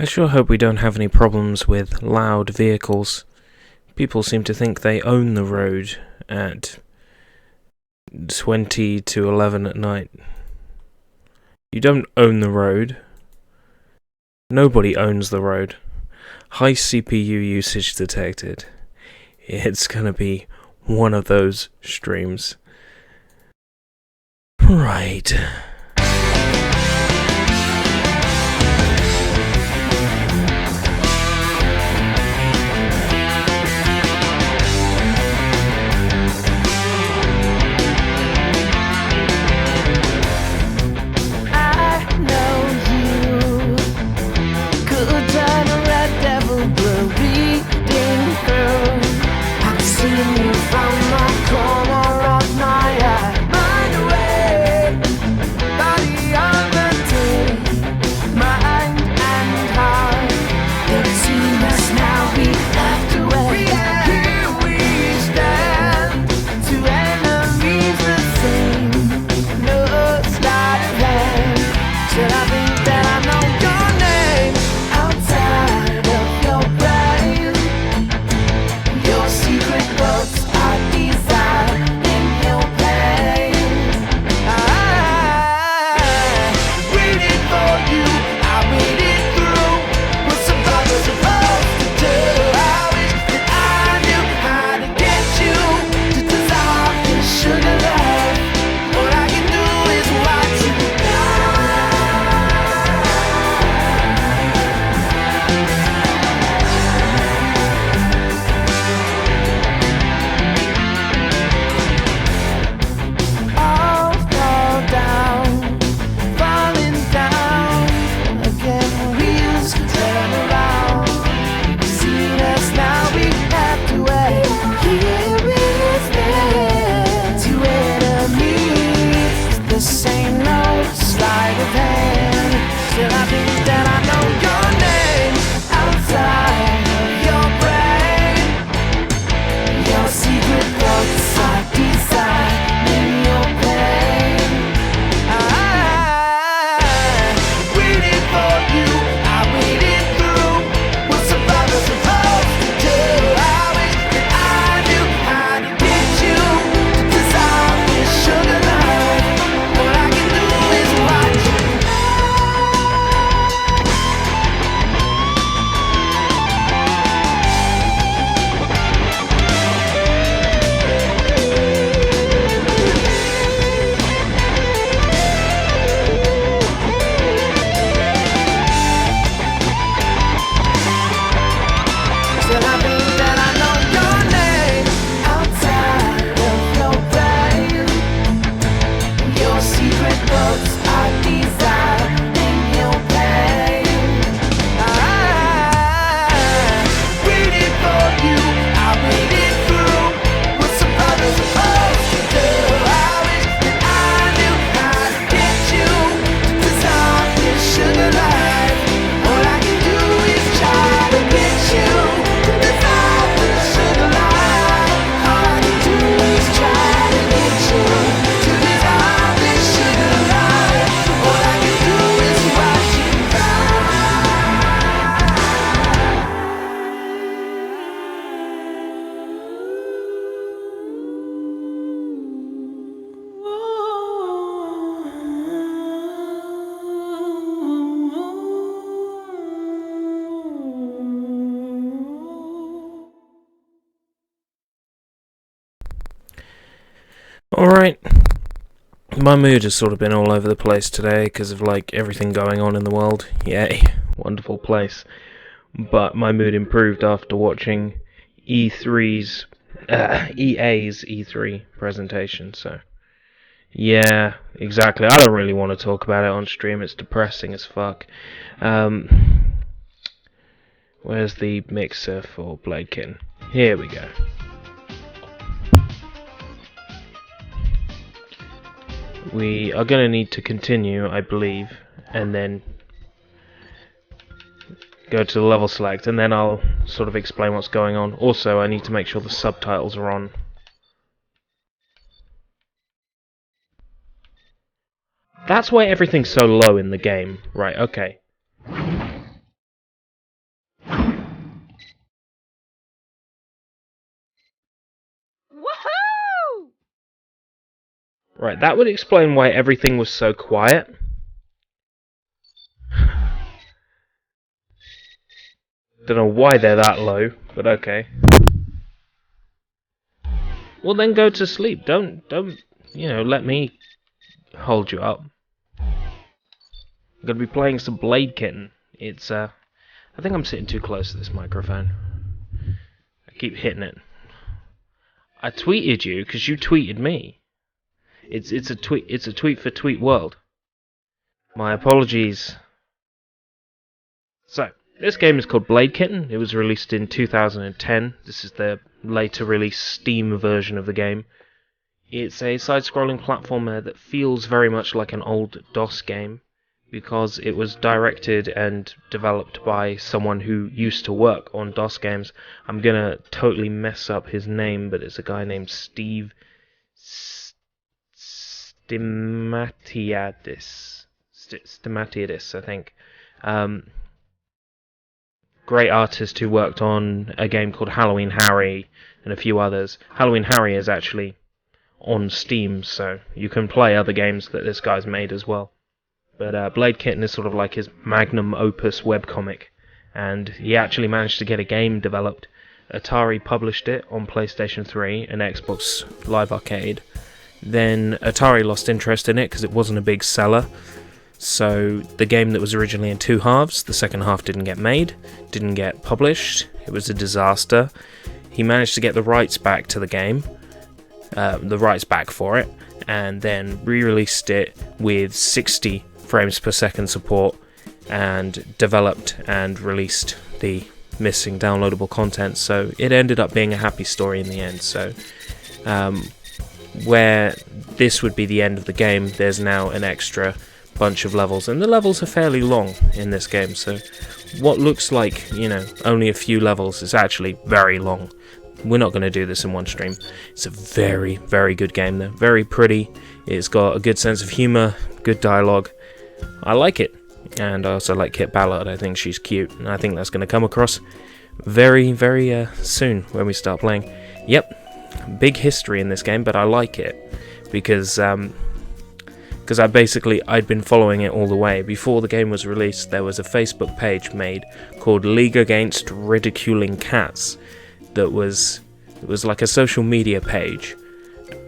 I sure hope we don't have any problems with loud vehicles. People seem to think they own the road at 20 to 11 at night. You don't own the road. Nobody owns the road. High CPU usage detected. It's gonna be one of those streams. Right. Alright. My mood has sort of been all over the place today because of everything going on in the world. Yay, wonderful place. But my mood improved after watching EA's E3 presentation, so yeah, exactly. I don't really want to talk about it on stream, it's depressing as fuck. Where's the mixer for Kitten? Here we go. We are going to need to continue, I believe, and then go to the level select, and then I'll sort of explain what's going on. Also, I need to make sure the subtitles are on. That's why everything's so low in the game. Right, okay. Woohoo! Right, that would explain why everything was so quiet. Don't know why they're that low, but okay. Well, then go to sleep. Don't, let me hold you up. I'm gonna be playing some Blade Kitten. It's, I think I'm sitting too close to this microphone. I keep hitting it. I tweeted you because you tweeted me. It's a tweet for Tweet World. My apologies. So, this game is called Blade Kitten. It was released in 2010. This is the later released Steam version of the game. It's a side-scrolling platformer that feels very much like an old DOS game because it was directed and developed by someone who used to work on DOS games. I'm gonna totally mess up his name, but it's a guy named Steve Stimatiadis, I think. Great artist who worked on a game called Halloween Harry and a few others. Halloween Harry is actually on Steam, so you can play other games that this guy's made as well. But Blade Kitten is sort of like his magnum opus webcomic, and he actually managed to get a game developed. Atari published it on PlayStation 3 and Xbox Live Arcade. Then Atari lost interest in it because it wasn't a big seller. So the game that was originally in two halves, the second half didn't get made, didn't get published. It was a disaster. He managed to get the rights back to the game, the rights back for it, and then re-released it with 60 frames per second support, and developed and released the missing downloadable content. So it ended up being a happy story in the end. So where this would be the end of the game, there's now an extra bunch of levels, and the levels are fairly long in this game, so what looks like, only a few levels is actually very long. We're not going to do this in one stream. It's a very, very good game though. Very pretty. It's got a good sense of humour, good dialogue. I like it. And I also like Kit Ballard. I think she's cute, and I think that's going to come across very, very soon when we start playing. Yep, big history in this game, but I like it because I'd been following it all the way. Before the game was released, there was a Facebook page made called League Against Ridiculing Cats that was like a social media page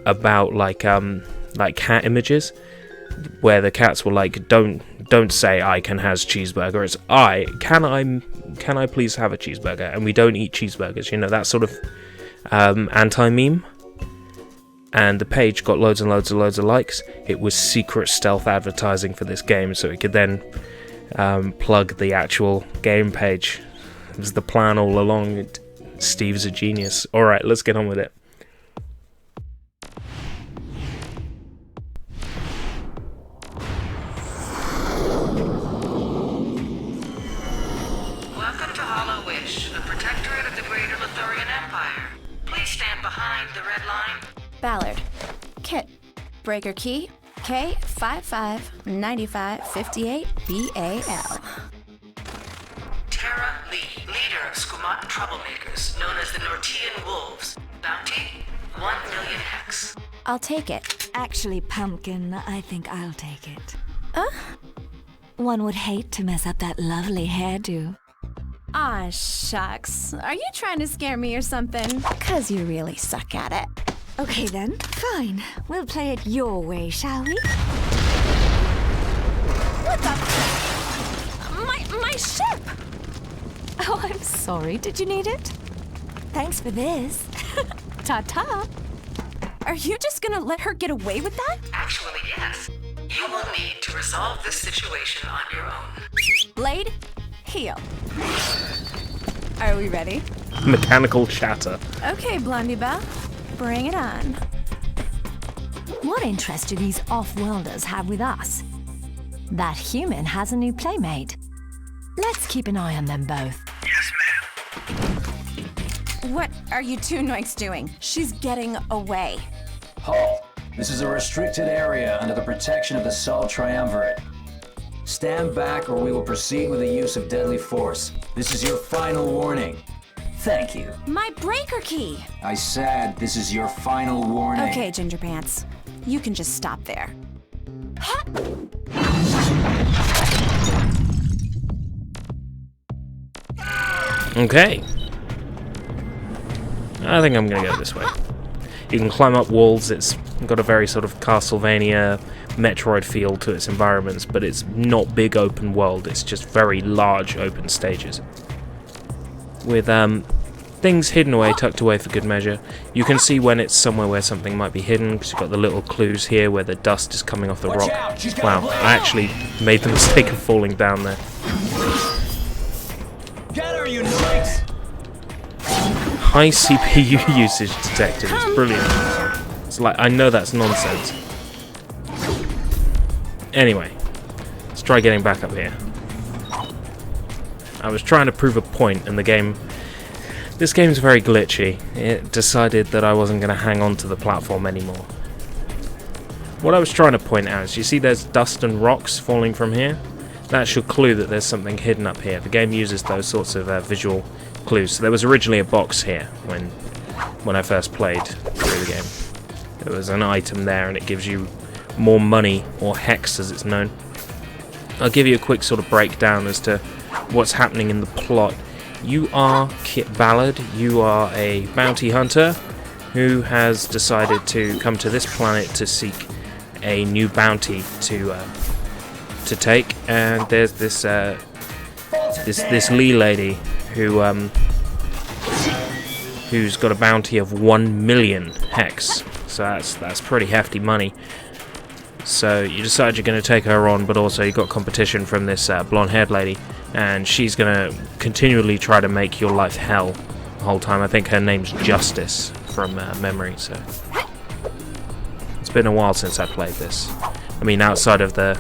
about like cat images, where the cats were like, don't say I can has cheeseburger, it's can I please have a cheeseburger, and we don't eat cheeseburgers, that sort of anti-meme. And the page got loads and loads and loads of likes. It was secret stealth advertising for this game, so it could then plug the actual game page. It was the plan all along. Steve's a genius. Alright, let's get on with it. Welcome to Hollow Wish, a protectorate of the Greater Lithurian Empire. Please stand behind the red line. Ballard. Kit. Breaker key. K559558BAL. Terra Lee, leader of Squamata troublemakers, known as the Nortean Wolves. Bounty, 1 million hex. I'll take it. Actually, Pumpkin, I think I'll take it. One would hate to mess up that lovely hairdo. Aw, shucks. Are you trying to scare me or something? 'Cause you really suck at it. Okay then, fine. We'll play it your way, shall we? What the? My ship! Oh, I'm sorry. Did you need it? Thanks for this. Ta-ta. Are you just gonna let her get away with that? Actually, yes. You will need to resolve this situation on your own. Blade, heal. Are we ready? Mechanical chatter. Okay, Blondie Belle. Bring it on. What interest do these off-worlders have with us? That human has a new playmate. Let's keep an eye on them both. Yes, ma'am. What are you two noinks doing? She's getting away. Halt! This is a restricted area under the protection of the Sol Triumvirate. Stand back or we will proceed with the use of deadly force. This is your final warning. Thank you. My breaker key! I said this is your final warning. Okay, Ginger Pants. You can just stop there. Okay. I think I'm gonna go this way. You can climb up walls. It's got a very sort of Castlevania, Metroid feel to its environments, but it's not big open world. It's just very large open stages with things hidden away, tucked away for good measure. You can see when it's somewhere where something might be hidden, because you've got the little clues here where the dust is coming off the rock. Wow, I actually made the mistake of falling down there. Get her, you knights! High CPU usage detected. It's brilliant. It's like, I know that's nonsense. Anyway, let's try getting back up here. I was trying to prove a point, and this game's very glitchy. It decided that I wasn't going to hang on to the platform anymore. What I was trying to point out is, you see there's dust and rocks falling from here? That should clue that there's something hidden up here. The game uses those sorts of visual clues. So there was originally a box here when I first played through the game. There was an item there, and it gives you more money, or hex as it's known. I'll give you a quick sort of breakdown as to what's happening in the plot. You are Kit Ballard. You are a bounty hunter who has decided to come to this planet to seek a new bounty to take. And there's this Lee lady who's got a bounty of 1 million hex. So that's pretty hefty money. So you decide you're going to take her on, but also you've got competition from this blonde-haired lady, and she's going to continually try to make your life hell the whole time. I think her name's Justice from memory, so it's been a while since I played this. I mean, outside of the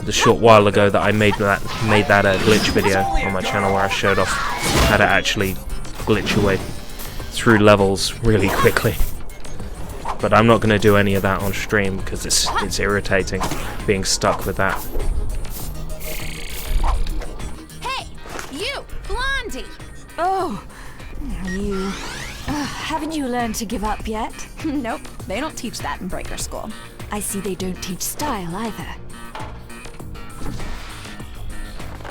short while ago that I made that glitch video on my channel where I showed off how to actually glitch your way through levels really quickly. But I'm not going to do any of that on stream because it's irritating being stuck with that. Hey, you, Blondie! Oh, you. Haven't you learned to give up yet? Nope, they don't teach that in Breaker School. I see they don't teach style either.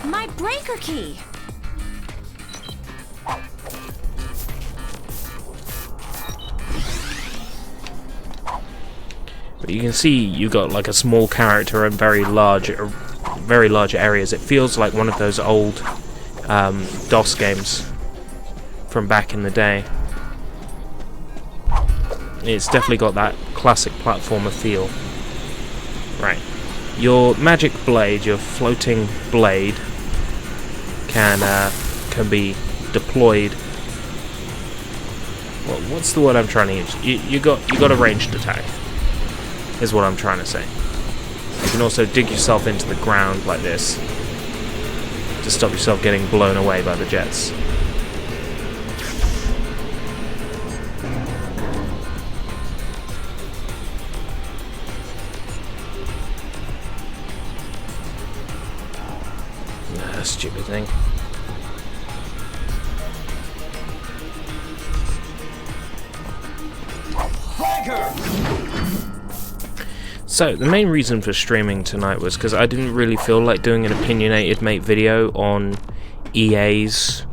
My breaker key! But you can see you got like a small character and very large areas. It feels like one of those old DOS games from back in the day. It's definitely got that classic platformer feel. Right. Your magic blade, your floating blade, can be deployed. Well, what's the word I'm trying to use? You got a ranged attack, is what I'm trying to say. You can also dig yourself into the ground like this to stop yourself getting blown away by the jets. Stupid thing. So, the main reason for streaming tonight was because I didn't really feel like doing an opinionated mate video on EA's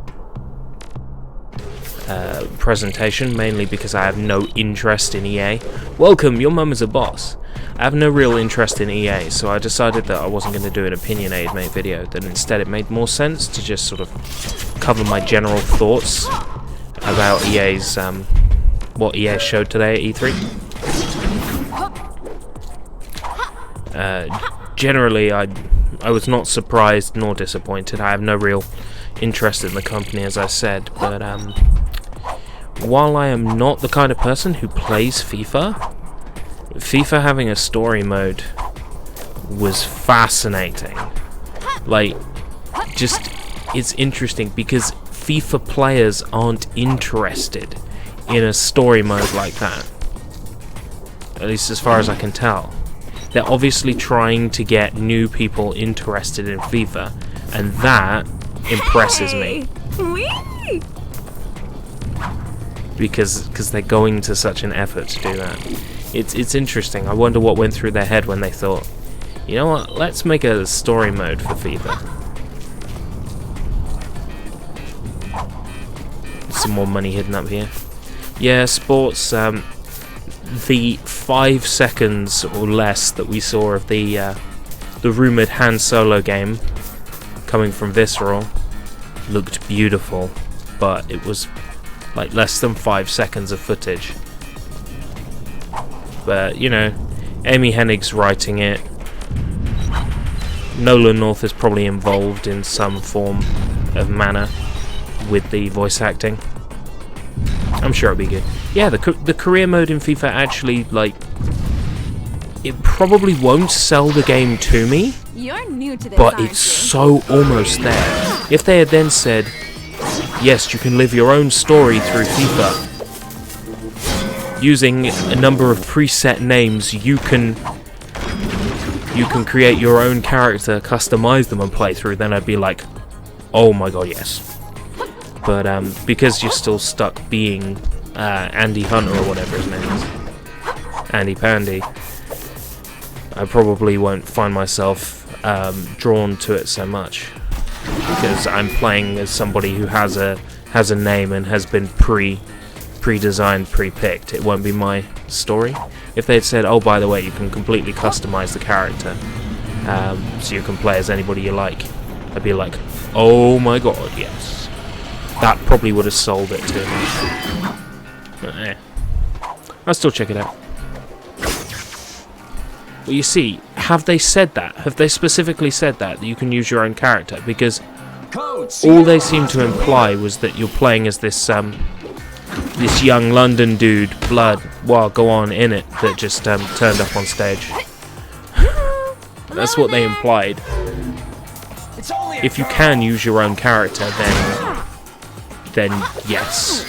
presentation, mainly because I have no interest in EA. Welcome, your mum is a boss. I have no real interest in EA, so I decided that I wasn't going to do an opinionated mate video, that instead it made more sense to just sort of cover my general thoughts about EA's, what EA showed today at E3. Generally, I was not surprised nor disappointed. I have no real interest in the company, as I said, but while I am not the kind of person who plays FIFA having a story mode was fascinating. Like, just, it's interesting because FIFA players aren't interested in a story mode like that. At least as far as I can tell. They're obviously trying to get new people interested in FIFA, and that impresses me. Whee! Because they're going to such an effort to do that. It's interesting. I wonder what went through their head when they thought, you know what, let's make a story mode for FIFA. Some more money hidden up here. Yeah, sports, the 5 seconds or less that we saw of the rumoured Han Solo game coming from Visceral looked beautiful, but it was like less than 5 seconds of footage. But, you know, Amy Hennig's writing it. Nolan North is probably involved in some form of manner with the voice acting. I'm sure it'll be good. Yeah, the career mode in FIFA actually, like, it probably won't sell the game to me, You're new to this, but aren't it's you? so almost there. If they had then said, yes, you can live your own story through FIFA, using a number of preset names, you can create your own character, customize them and play through, then I'd be like, oh my god, yes. But because you're still stuck being Andy Hunter or whatever his name is, Andy Pandy, I probably won't find myself drawn to it so much, because I'm playing as somebody who has a name and has been pre-designed, pre-picked. It won't be my story. If they'd said, oh, by the way, you can completely customize the character, so you can play as anybody you like, I'd be like, oh my god, yes. That probably would have sold it to me. But, I'll still check it out. Well, you see, have they said that? Have they specifically said that you can use your own character? Because all they seem to imply was that you're playing as this this young London dude, Blood, well, go on, in it, that just turned up on stage. That's what they implied. If you can use your own character, then yes.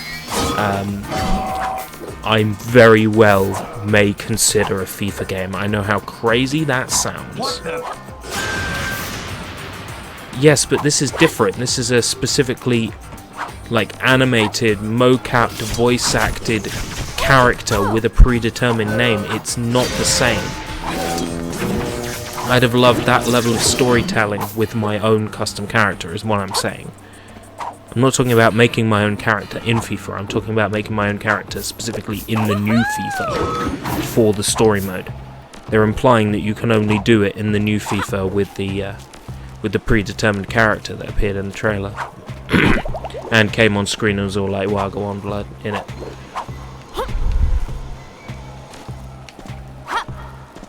I very well may consider a FIFA game. I know how crazy that sounds. Yes, but this is different. This is a specifically, like, animated, mocapped, voice-acted character with a predetermined name. It's not the same. I'd have loved that level of storytelling with my own custom character, is what I'm saying. I'm not talking about making my own character in FIFA, I'm talking about making my own character specifically in the new FIFA for the story mode. They're implying that you can only do it in the new FIFA with the predetermined character that appeared in the trailer. And came on screen and was all like, wow, go on, Blood, in it.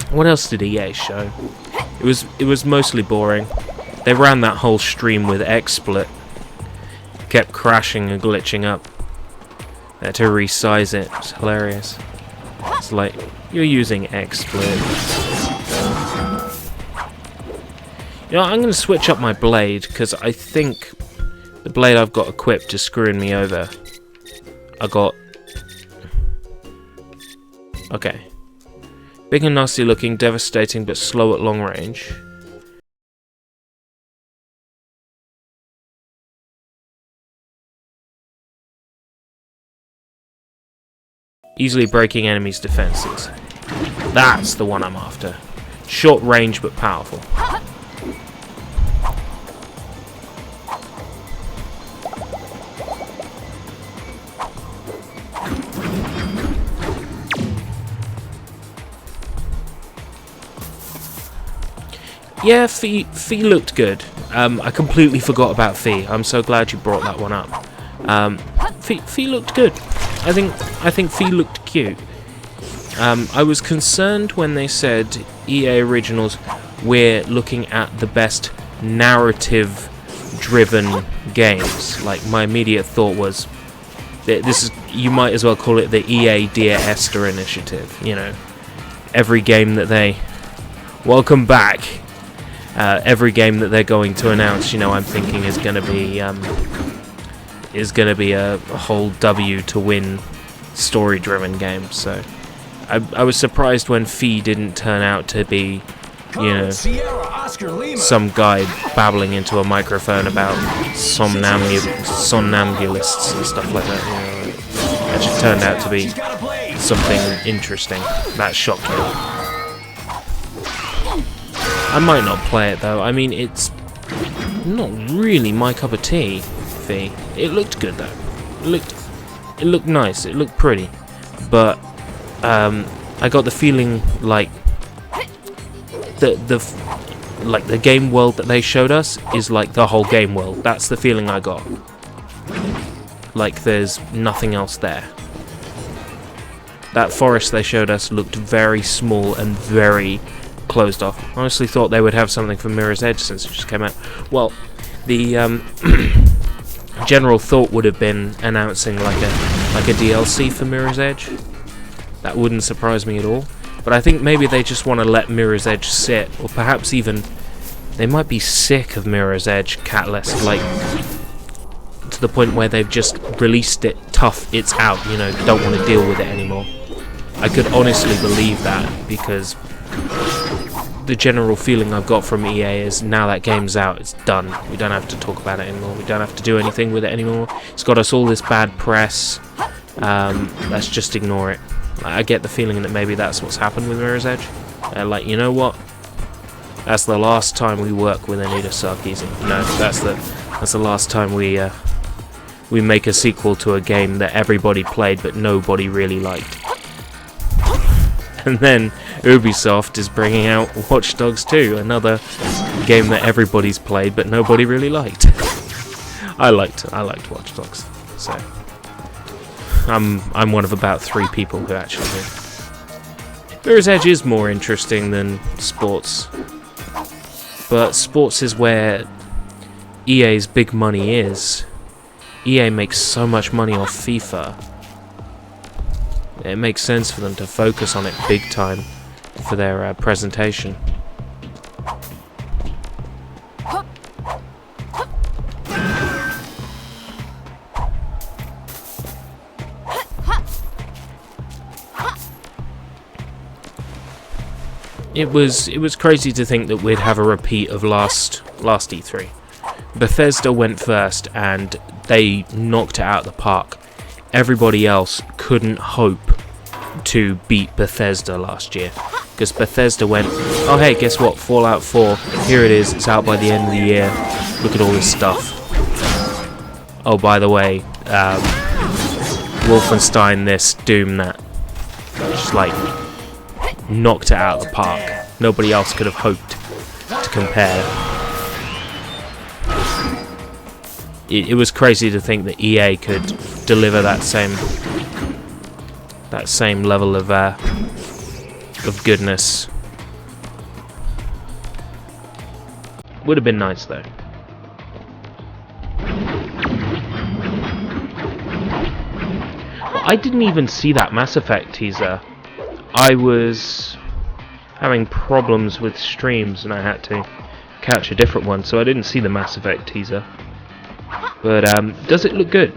What else did EA show? It was mostly boring. They ran that whole stream with XSplit. Kept crashing and glitching up. They had to resize it. It's hilarious. It's like, you're using XSplit. You know, I'm going to switch up my blade, because I think the blade I've got equipped is screwing me over. Okay. Big and nasty looking, devastating but slow at long range. Easily breaking enemies' defenses. That's the one I'm after. Short range but powerful. Yeah, Fee looked good. I completely forgot about Fee. I'm so glad you brought that one up. Fee looked good. I think Fee looked cute. I was concerned when they said EA Originals, we're looking at the best narrative-driven games. Like, my immediate thought was, this is, you might as well call it the EA Dear Esther initiative. You know, every game that they welcome back. Every game that they're going to announce, you know, I'm thinking is going to be a whole W to win story-driven game. So I was surprised when Fee didn't turn out to be, you know, Oscar Lima. some guy babbling into a microphone about somnambulists and stuff like that. You know, it actually turned out to be something interesting. That shocked me. I might not play it though. I mean, it's not really my cup of tea. Fee. It looked good though. It looked nice. It looked pretty, but I got the feeling like the game world that they showed us is like the whole game world. That's the feeling I got. Like there's nothing else there. That forest they showed us looked very small and very closed off. I honestly thought they would have something for Mirror's Edge since it just came out. Well, the general thought would have been announcing like a DLC for Mirror's Edge. That wouldn't surprise me at all. But I think maybe they just want to let Mirror's Edge sit, or perhaps even they might be sick of Mirror's Edge Catalyst, like to the point where they've just released it tough, it's out, you know, don't want to deal with it anymore. I could honestly believe that, because the general feeling I've got from EA is now that game's out, it's done. We don't have to talk about it anymore. We don't have to do anything with it anymore. It's got us all this bad press. Let's just ignore it. I get the feeling that maybe that's what's happened with Mirror's Edge. Like, you know what? That's the last time we work with Anita Sarkeesian. No, that's the last time we make a sequel to a game that everybody played but nobody really liked. And then Ubisoft is bringing out Watch Dogs 2, another game that everybody's played but nobody really liked. I liked Watch Dogs, so I'm one of about 3 people who actually do. Mirror's Edge is more interesting than sports, but sports is where EA's big money is. EA makes so much money off FIFA. It makes sense for them to focus on it big time for their presentation. It was crazy to think that we'd have a repeat of last E3. Bethesda went first and they knocked it out of the park. Everybody else couldn't hope to beat Bethesda last year, because Bethesda went, oh hey, guess what, Fallout 4, here it is, it's out by the end of the year, look at all this stuff. Oh, by the way, Wolfenstein this, Doom that. Just like knocked it out of the park. Nobody else could have hoped to compare. It was crazy to think that EA could deliver that same level of goodness. Would have been nice though. Well, I didn't even see that Mass Effect teaser. I was having problems with streams and I had to catch a different one, so I didn't see the Mass Effect teaser. But does it look good?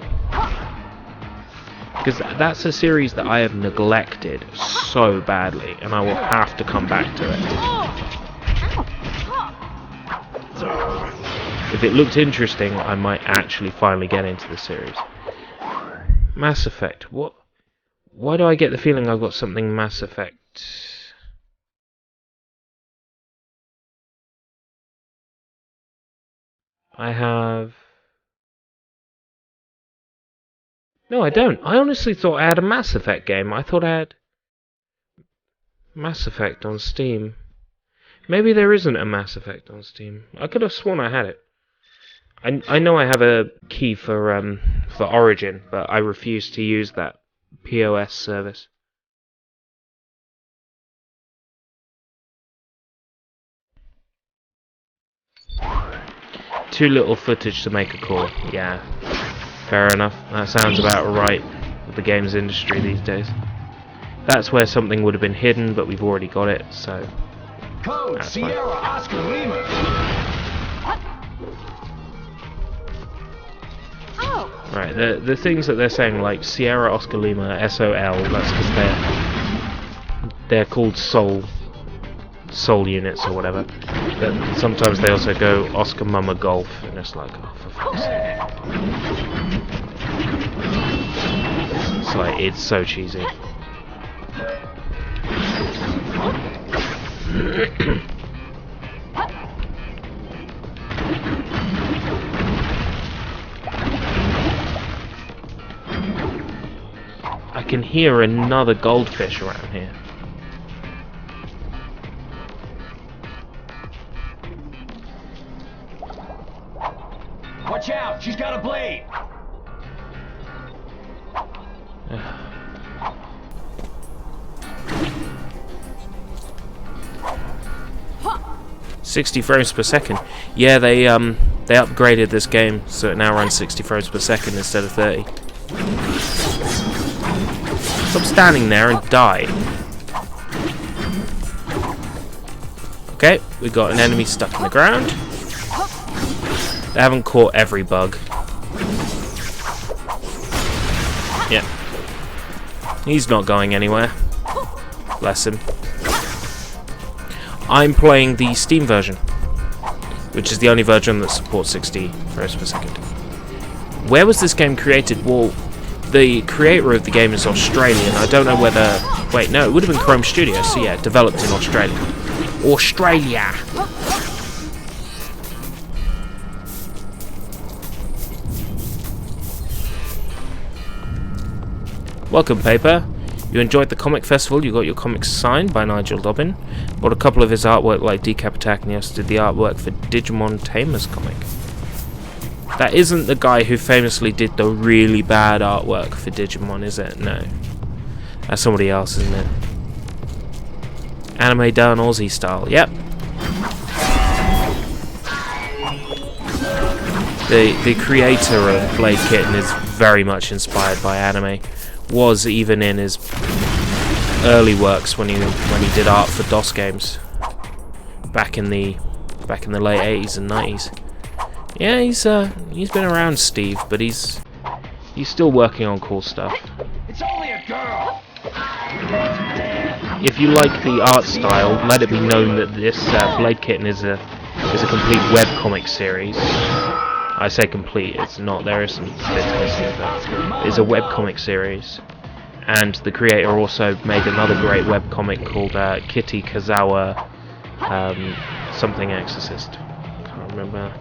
Because that's a series that I have neglected so badly, and I will have to come back to it. If it looked interesting, I might actually finally get into the series. Mass Effect. What? Why do I get the feeling I've got something Mass Effect? I have... No, I don't. I honestly thought I had a Mass Effect game. I thought I had Mass Effect on Steam. Maybe there isn't a Mass Effect on Steam. I could have sworn I had it. I know I have a key for Origin, but I refuse to use that POS service. Too little footage to make a call. Yeah. Fair enough. That sounds about right with the games industry these days. That's where something would have been hidden, but we've already got it, so Code that's Sierra fine. Oscar Lima. Right, the things that they're saying, like Sierra Oscar Lima, SOL, that's because they're called Soul soul units or whatever. But sometimes they also go Oscar Mama Golf, and it's like, oh, for fuck's sake. It's like, it's so cheesy. I can hear another goldfish around here. Watch out! She's got a blade! 60 frames per second. Yeah, they upgraded this game so it now runs 60 frames per second instead of 30. Stop standing there and die. Okay, we got an enemy stuck in the ground. They haven't caught every bug. Yeah. He's not going anywhere. Bless him. I'm playing the Steam version, which is the only version that supports 60 frames per second. Where was this game created? Well, the creator of the game is Australian. I don't know whether... Wait, no, it would have been Chrome Studios, so yeah, developed in Australia. Australia! Welcome, Paper. You enjoyed the comic festival, you got your comics signed by Nigel Dobbin. Bought a couple of his artwork like Decap Attack, and he also did the artwork for Digimon Tamers comic. That isn't the guy who famously did the really bad artwork for Digimon, is it? No. That's somebody else, isn't it? Anime done Aussie style, yep. The creator of Blade Kitten is very much inspired by anime. Was even in his early works when he did art for DOS games back in the late 80s and 90s. Yeah, he's been around, Steve, but he's still working on cool stuff. It's only a girl! If you like the art style, let it be known that this Blade Kitten is a complete webcomic series. I say complete, it's not, there is some bits missing, but it's a webcomic series. And the creator also made another great webcomic called Kitty Kazawa something Exorcist. Can't remember.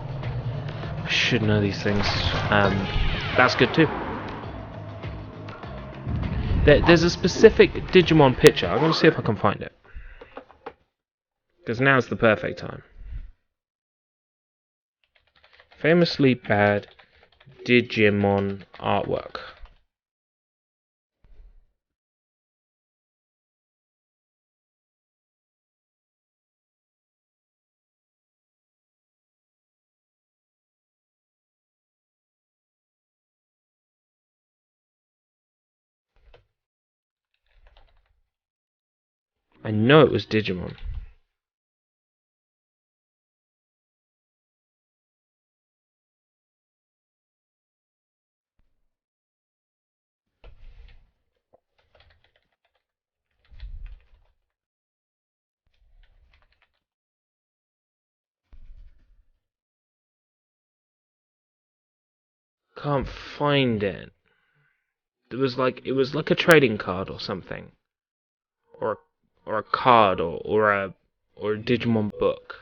I should know these things. That's good too. There's a specific Digimon picture. I'm going to see if I can find it. Because now's the perfect time. Famously bad Digimon artwork. I know it was Digimon. Can't find it. It was like a trading card or something, or a card or a Digimon book,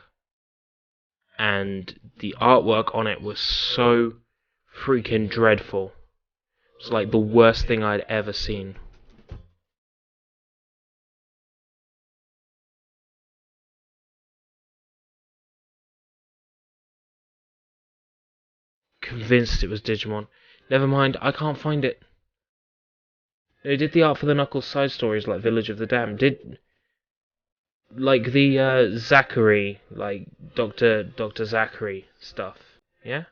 and the artwork on it was so freaking dreadful. It's like the worst thing I'd ever seen. Convinced it was Digimon. Never mind, I can't find it. They did the art for the Knuckles side stories like Village of the Damned. Did like the Zachary, like Dr. Zachary stuff. Yeah?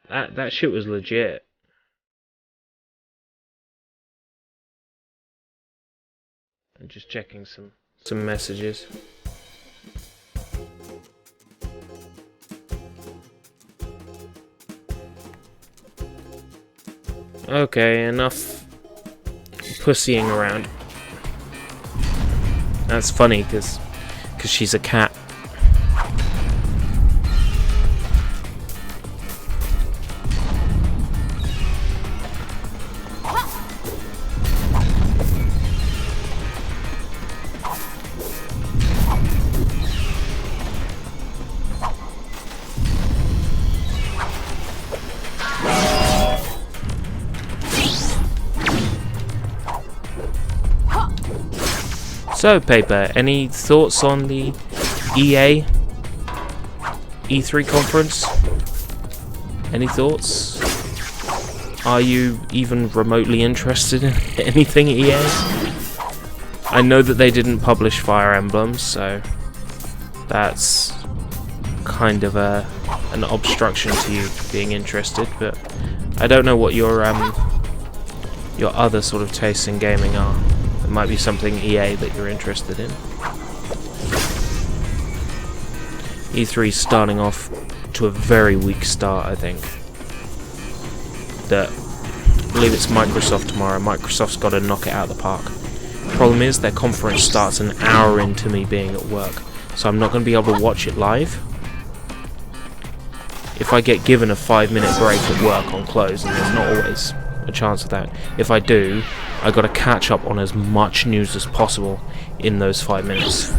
That shit was legit. I'm just checking some messages. Okay, enough pussying around. That's funny, because Because she's a cat. So, Paper, any thoughts on the EA E3 conference? Any thoughts? Are you even remotely interested in anything EA? I know that they didn't publish Fire Emblem, so that's kind of an obstruction to you being interested, but I don't know what your other sort of tastes in gaming are. It might be something EA that you're interested in. E3 starting off to a very weak start, I think. I believe it's Microsoft tomorrow. Microsoft's got to knock it out of the park. Problem is, their conference starts an hour into me being at work, so I'm not going to be able to watch it live. If I get given a 5-minute break at work on close, and there's not always a chance of that, if I do, I got to catch up on as much news as possible in those 5 minutes.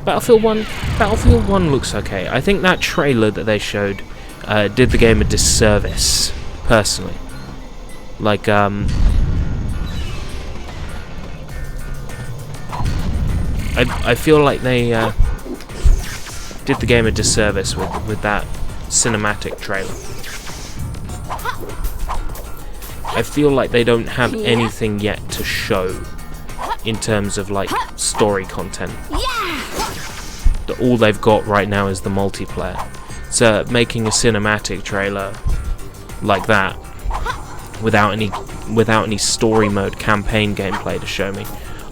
Battlefield 1 looks okay. I think that trailer that they showed did the game a disservice, personally. Like, I feel like they did the game a disservice with that cinematic trailer. I feel like they don't have anything yet to show in terms of like story content. All they've got right now is the multiplayer. So making a cinematic trailer like that without any story mode campaign gameplay to show me.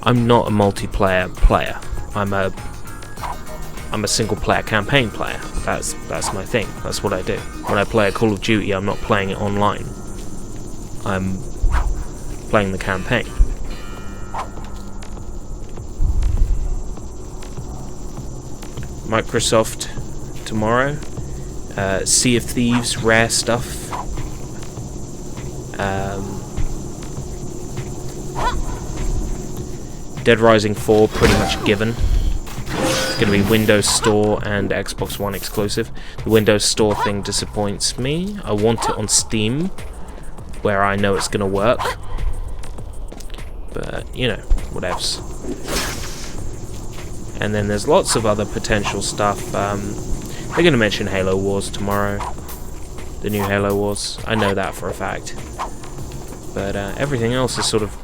I'm not a multiplayer player. I'm a single player campaign player. That's my thing. That's what I do. When I play a Call of Duty, I'm not playing it online. I'm playing the campaign. Microsoft tomorrow. Sea of Thieves, rare stuff. Dead Rising 4, pretty much given. It's going to be Windows Store and Xbox One exclusive. The Windows Store thing disappoints me. I want it on Steam, where I know it's going to work. But, you know, whatevs. And then there's lots of other potential stuff. They're going to mention Halo Wars tomorrow. The new Halo Wars. I know that for a fact. But everything else is sort of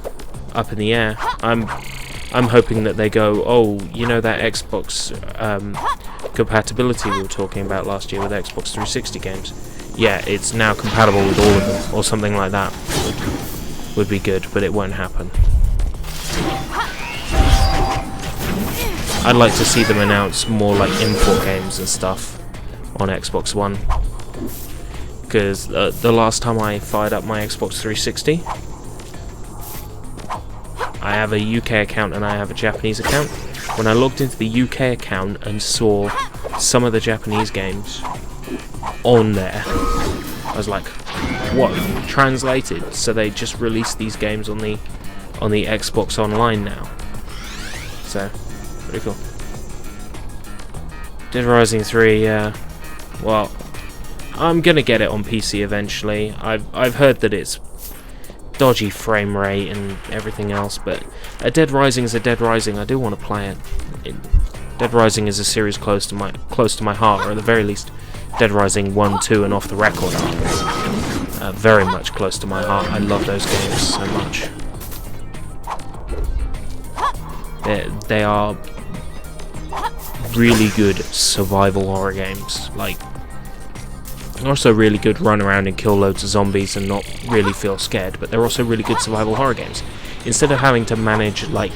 up in the air. I'm hoping that they go, oh, you know that Xbox compatibility we were talking about last year with Xbox 360 games? Yeah, it's now compatible with all of them, or something like that. Would be good, but it won't happen. I'd like to see them announce more like import games and stuff on Xbox One. Because the last time I fired up my Xbox 360, I have a UK account and I have a Japanese account. When I logged into the UK account and saw some of the Japanese games on there, I was like, what? Translated? So they just released these games on the Xbox Online now. So, pretty cool. Dead Rising 3, yeah. Well, I'm gonna get it on PC eventually. I've heard that it's dodgy frame rate and everything else, but a Dead Rising is a Dead Rising. I do want to play it. Dead Rising is a series close to my heart, or at the very least, Dead Rising 1, 2, and Off the Record are very much close to my heart. I love those games so much. They are really good survival horror games. Like, also really good run around and kill loads of zombies and not really feel scared, but they're also really good survival horror games. Instead of having to manage, like,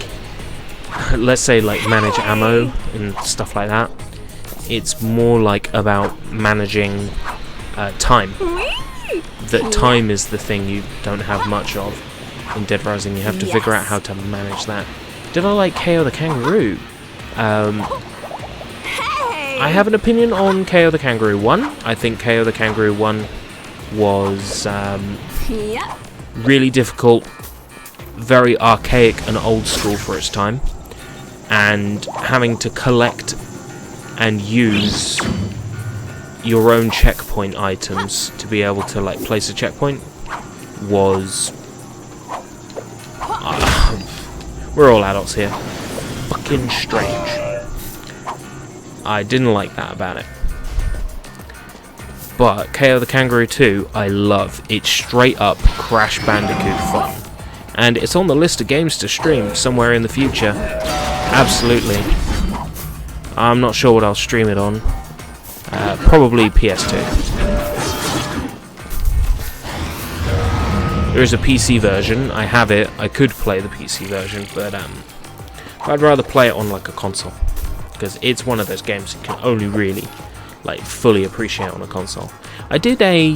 let's say, like, manage ammo and stuff like that, it's more like about managing time. That time is the thing you don't have much of in Dead Rising. You have to figure out how to manage that. Did I like KO the Kangaroo? I have an opinion on KO the Kangaroo 1. I think KO the Kangaroo 1 was Yep. really difficult, very archaic and old school for its time, and having to collect and use your own checkpoint items to be able to like place a checkpoint was we're all adults here. Fucking strange. I didn't like that about it. But KO the Kangaroo 2, I love. It's straight up Crash Bandicoot fun. And it's on the list of games to stream somewhere in the future. Absolutely. I'm not sure what I'll stream it on. Probably PS2. There is a PC version. I have it. I could play the PC version, but I'd rather play it on like a console, because it's one of those games you can only really like fully appreciate on a console. I did a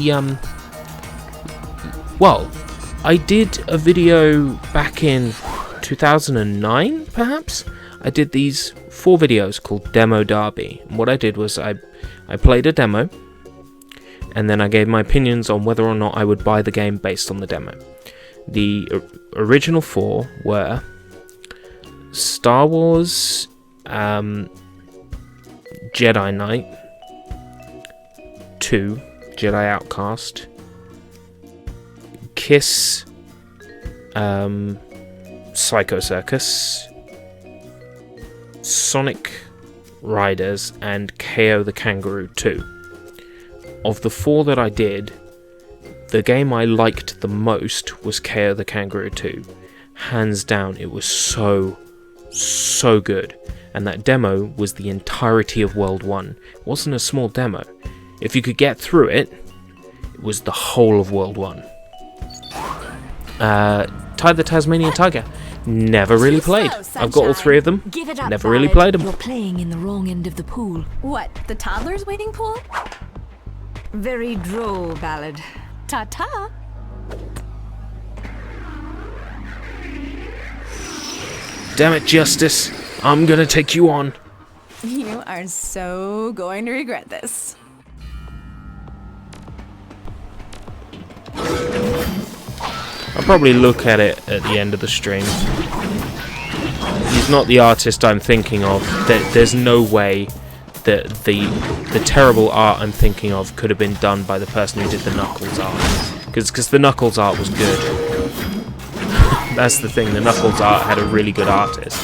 I did a video back in 2009, perhaps. I did these 4 videos called Demo Derby. And what I did was I played a demo, and then I gave my opinions on whether or not I would buy the game based on the demo. The original 4 were Star Wars, Jedi Knight, 2, Jedi Outcast, Kiss, Psycho Circus, Sonic Riders, and KO the Kangaroo 2. Of the 4 that I did, the game I liked the most was KO the Kangaroo 2. Hands down, it was so good. And that demo was the entirety of World 1. It wasn't a small demo. If you could get through it, it was the whole of World 1. Tide the Tasmanian Tiger. Never really played. I've got all 3 of them. Give it up, Never really Ballad. played them. You're playing in the wrong end of the pool. What, the toddler's waiting pool? Very droll, Ballad. Ta-ta. Damn it, Justice. I'm gonna take you on. You are so going to regret this. I'll probably look at it at the end of the stream. He's not the artist I'm thinking of. There's no way that the terrible art I'm thinking of could have been done by the person who did the Knuckles art. Because the Knuckles art was good. That's the thing, the Knuckles art had a really good artist.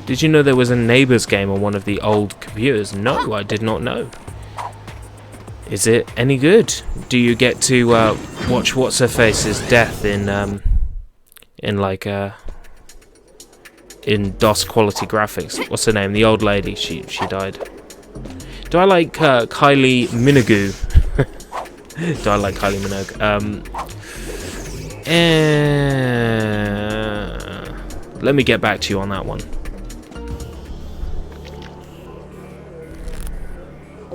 Did you know there was a Neighbours game on one of the old computers? No, I did not know. Is it any good? Do you get to watch What's-Her-Face's death in DOS quality graphics? What's her name? The old lady. She died. Do I like Kylie Minogue? Do I like Kylie Minogue? Let me get back to you on that one.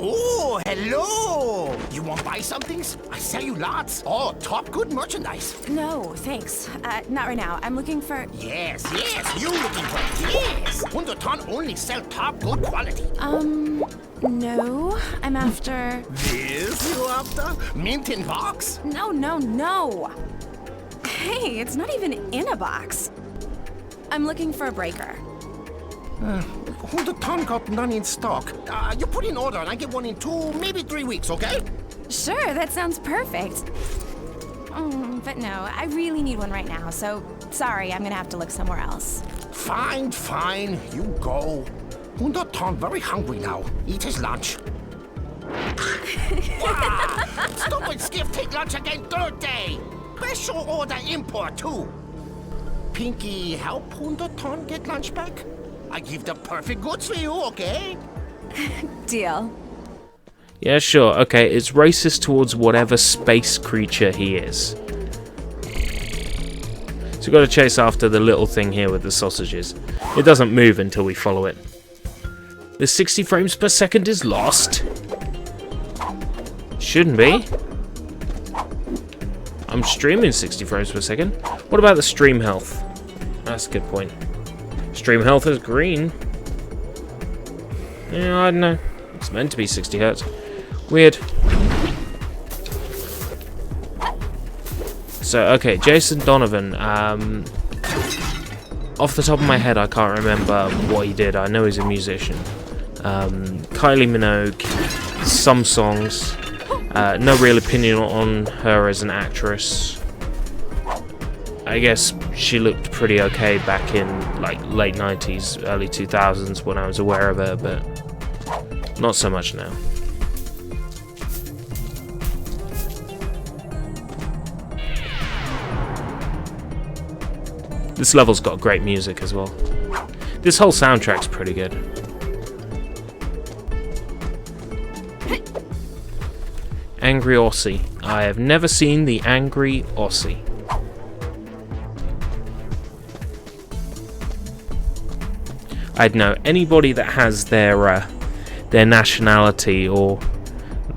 Oh, hello! You want to buy some things? I sell you lots. Oh, top good merchandise. No, thanks. Not right now. I'm looking for... Yes, you looking for yes. 100-ton only sell top good quality. No. I'm after... This you after? Mint in box? No. Hey, it's not even in a box. I'm looking for a breaker. 100-ton got none in stock. You put in order and I get one in 2, maybe 3 weeks, okay? Sure, that sounds perfect. But no, I really need one right now, so sorry, I'm gonna have to look somewhere else. Fine, you go. 100-ton very hungry now. Eat his lunch. Wow! Stupid skiff take lunch again 3rd day. Special order import too. Pinky, help 100-ton get lunch back? I give the perfect goods for you, okay? Deal. Yeah, sure. Okay, it's racist towards whatever space creature he is. So we've got to chase after the little thing here with the sausages. It doesn't move until we follow it. The 60 frames per second is lost. Shouldn't be. I'm streaming 60 frames per second. What about the stream health? That's a good point. Stream health is green. Yeah, I don't know. It's meant to be 60 hertz. Weird. So, okay, Jason Donovan. Off the top of my head, I can't remember what he did. I know he's a musician. Kylie Minogue, some songs. No real opinion on her as an actress. I guess she looked pretty okay back in like late 90s, early 2000s when I was aware of her, but not so much now. This level's got great music as well. This whole soundtrack's pretty good. Angry Aussie. I have never seen the Angry Aussie. I'd know anybody that has their nationality or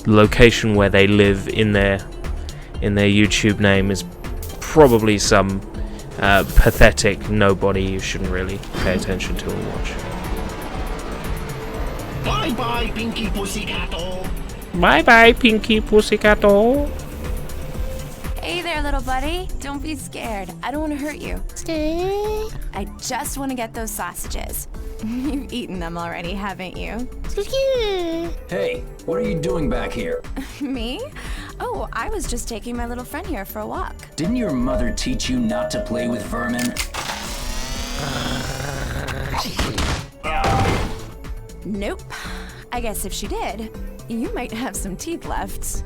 location where they live in their YouTube name is probably some pathetic nobody you shouldn't really pay attention to or watch. Bye bye, Pinky Pussycato. Bye bye, Pinky Pussycato. Hey there, little buddy. Don't be scared. I don't want to hurt you. Stay. I just want to get those sausages. You've eaten them already, haven't you? Hey, what are you doing back here? Me? Oh, I was just taking my little friend here for a walk. Didn't your mother teach you not to play with vermin? Nope. I guess if she did, you might have some teeth left.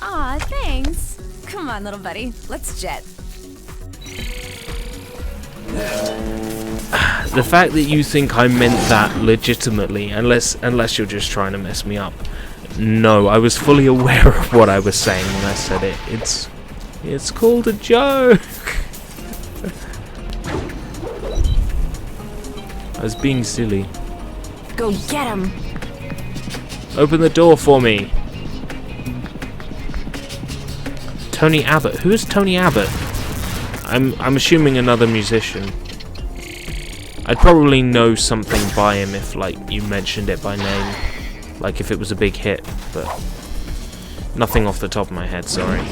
Aw, thanks. Come on, little buddy. Let's jet. The fact that you think I meant that legitimately, unless you're just trying to mess me up. No, I was fully aware of what I was saying when I said it. It's called a joke. I was being silly. Go get him. Open the door for me. Tony Abbott. Who is Tony Abbott? I'm assuming another musician. I'd probably know something by him if, like, you mentioned it by name. Like, if it was a big hit, but nothing off the top of my head, sorry.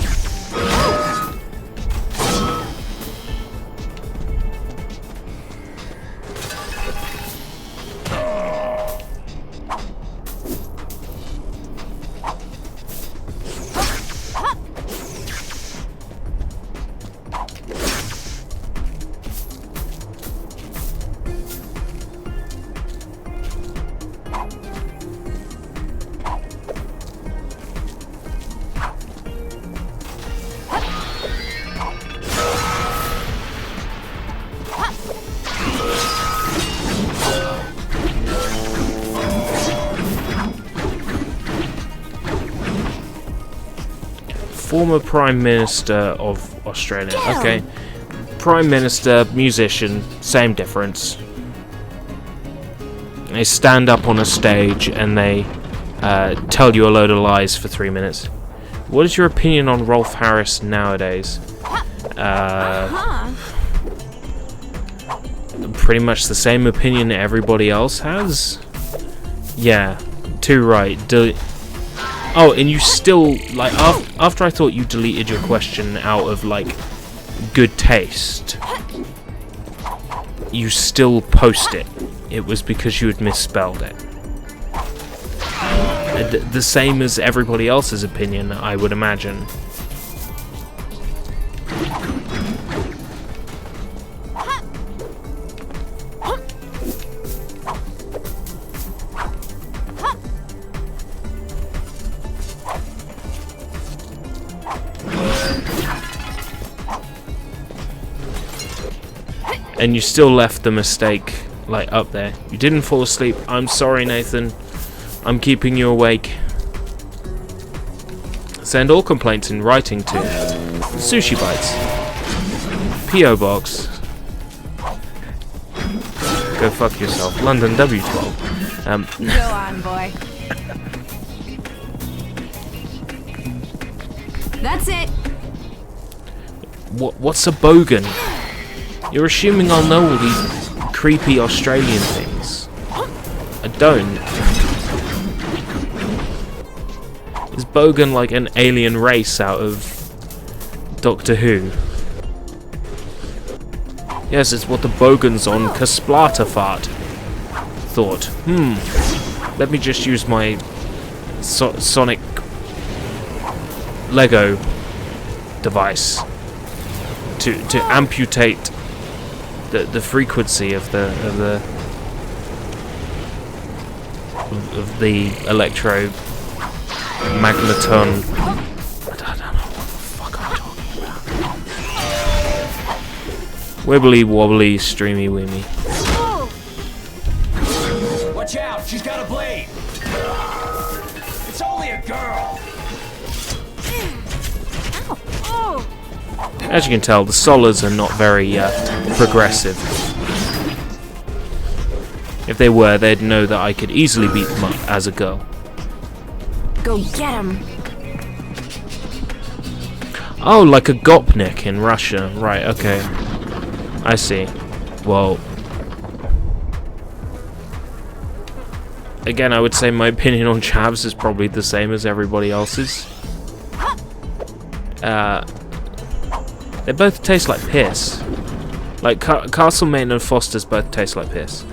Former Prime Minister of Australia. Okay. Prime Minister, musician, same difference. They stand up on a stage and they tell you a load of lies for 3 minutes. What is your opinion on Rolf Harris nowadays? Pretty much the same opinion everybody else has. Yeah, too right. Oh, and you still, like, after I thought you deleted your question out of, like, good taste, you still post it. It was because you had misspelled it. The same as everybody else's opinion, I would imagine. And you still left the mistake, like, up there. You didn't fall asleep. I'm sorry, Nathan. I'm keeping you awake. Send all complaints in writing to Sushi Bites. P.O. Box. Go fuck yourself. London W12. Go on, boy. That's it. What's a bogan? You're assuming I'll know all these creepy Australian things. I don't. Is bogan like an alien race out of Doctor Who? Yes, it's what the bogans on Kasplatafart thought. Let me just use my sonic Lego device to amputate the frequency of the electromagneton. I don't know what the fuck I'm talking about. Wibbly wobbly, streamy weemy. Watch out! She's got a blade! It's only a girl! As you can tell, the Solas are not very progressive. If they were, they'd know that I could easily beat them up as a girl. Go get him. Oh, like a gopnik in Russia. Right, okay. I see. Well, again, I would say my opinion on chavs is probably the same as everybody else's. They both taste like piss. Like Castlemaine and Foster's both taste like piss.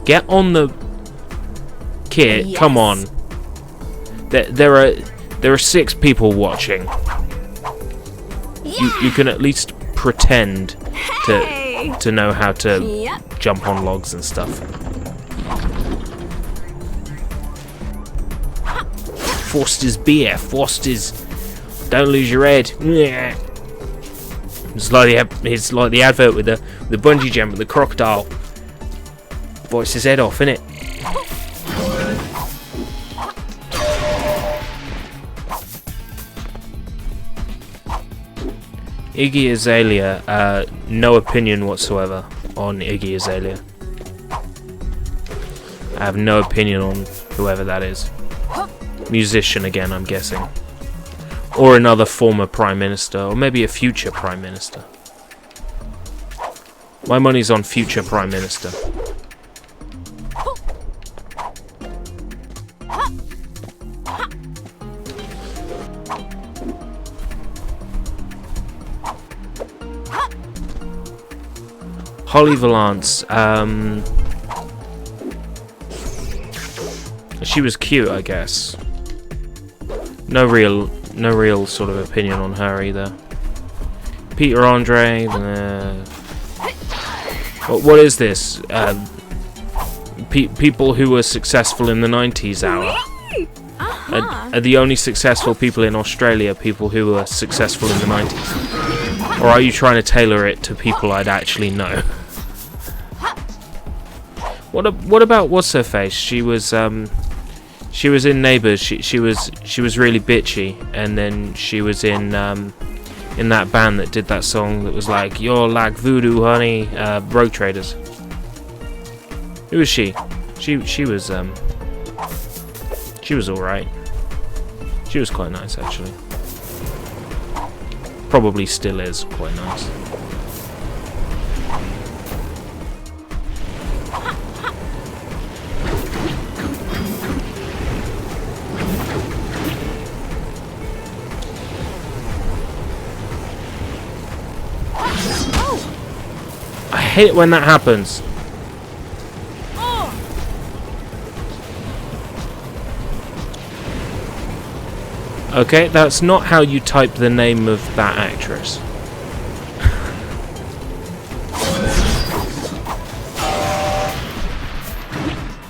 Get on the kit. Yes. Come on. There are 6 people watching. You can at least pretend to know how to jump on logs and stuff. Foster's beer. Foster's. Don't lose your head. It's like the advert with the bungee jump with the crocodile. Bites his head off, innit? Iggy Azalea, no opinion whatsoever on Iggy Azalea. I have no opinion on whoever that is. Musician again, I'm guessing. Or another former Prime Minister, or maybe a future Prime Minister. My money's on future Prime Minister. Holly Valance, she was cute, I guess. No real sort of opinion on her either. Peter Andre, what is this? People who were successful in the 90s hour. Are the only successful people in Australia people who were successful in the 90s? Or are you trying to tailor it to people I'd actually know? What about what's her face? She was in Neighbours. She was really bitchy, and then she was in that band that did that song that was like "You're like voodoo, honey." Rogue Traders. Who was she? She was all right. She was quite nice actually. Probably still is quite nice. I hate it when that happens. Okay, that's not how you type the name of that actress.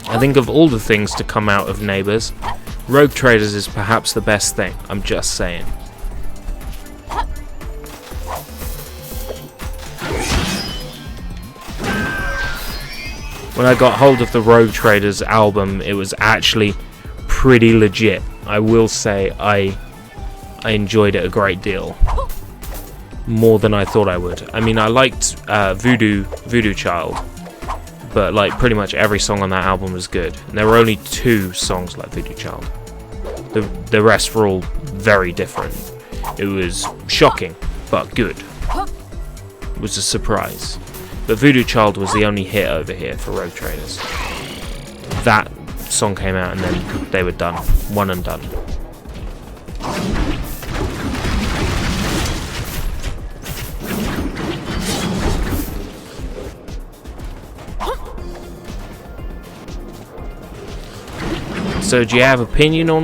I think of all the things to come out of Neighbours, Rogue Traders is perhaps the best thing. I'm just saying. When I got hold of the Rogue Traders album, it was actually pretty legit. I will say I enjoyed it a great deal. More than I thought I would. I mean, I liked Voodoo Child, but like pretty much every song on that album was good. And there were only 2 songs like Voodoo Child. The rest were all very different. It was shocking, but good. It was a surprise. But Voodoo Child was the only hit over here for Rogue Traders. That song came out and then they were done. One and done. So do you have opinion on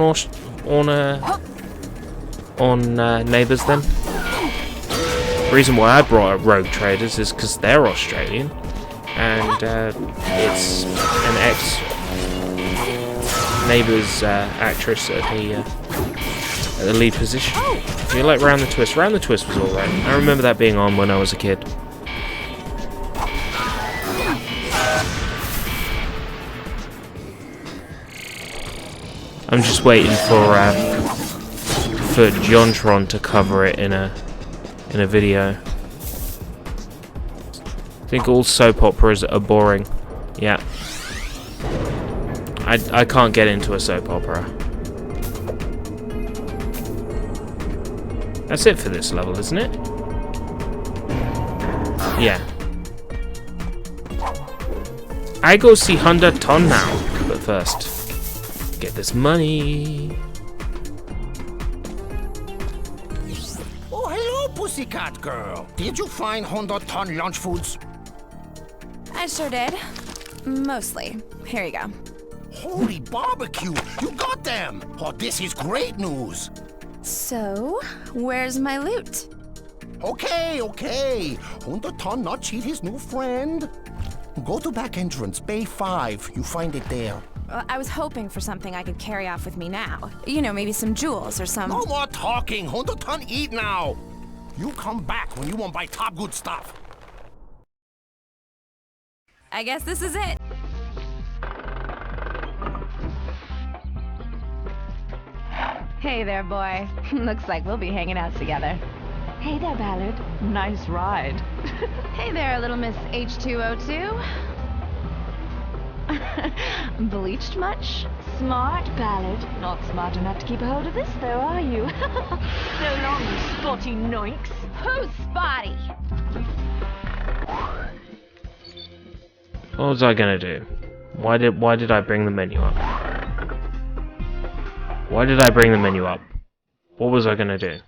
Neighbours then? The reason why I brought up Rogue Traders is because they're Australian, and it's an ex-Neighbours actress at the lead position. Do you like Round the Twist? Round the Twist was alright. I remember that being on when I was a kid. I'm just waiting for Jontron to cover it in a video. I think all soap operas are boring. Yeah. I can't get into a soap opera. That's it for this level, isn't it? Yeah. I go see 100 ton now, but first, get this money. Oh, hello, pussycat girl. Did you find 100-ton lunch foods? I sure did. Mostly. Here you go. Holy barbecue! You got them! Oh, this is great news! So, where's my loot? Okay. 100-ton not cheat his new friend. Go to back entrance, Bay 5. You find it there. I was hoping for something I could carry off with me now. You know, maybe some jewels or some... No more talking! 100-ton eat now! You come back when you want buy top good stuff. I guess this is it. Hey there, boy. Looks like we'll be hanging out together. Hey there, Ballard. Nice ride. Hey there, little Miss H2O2. Bleached much? Smart, Ballard. Not smart enough to keep a hold of this, though, are you? So long, you spotty noinks. Who's spotty? What was I gonna do? Why did I bring the menu up? Why did I bring the menu up? What was I gonna do?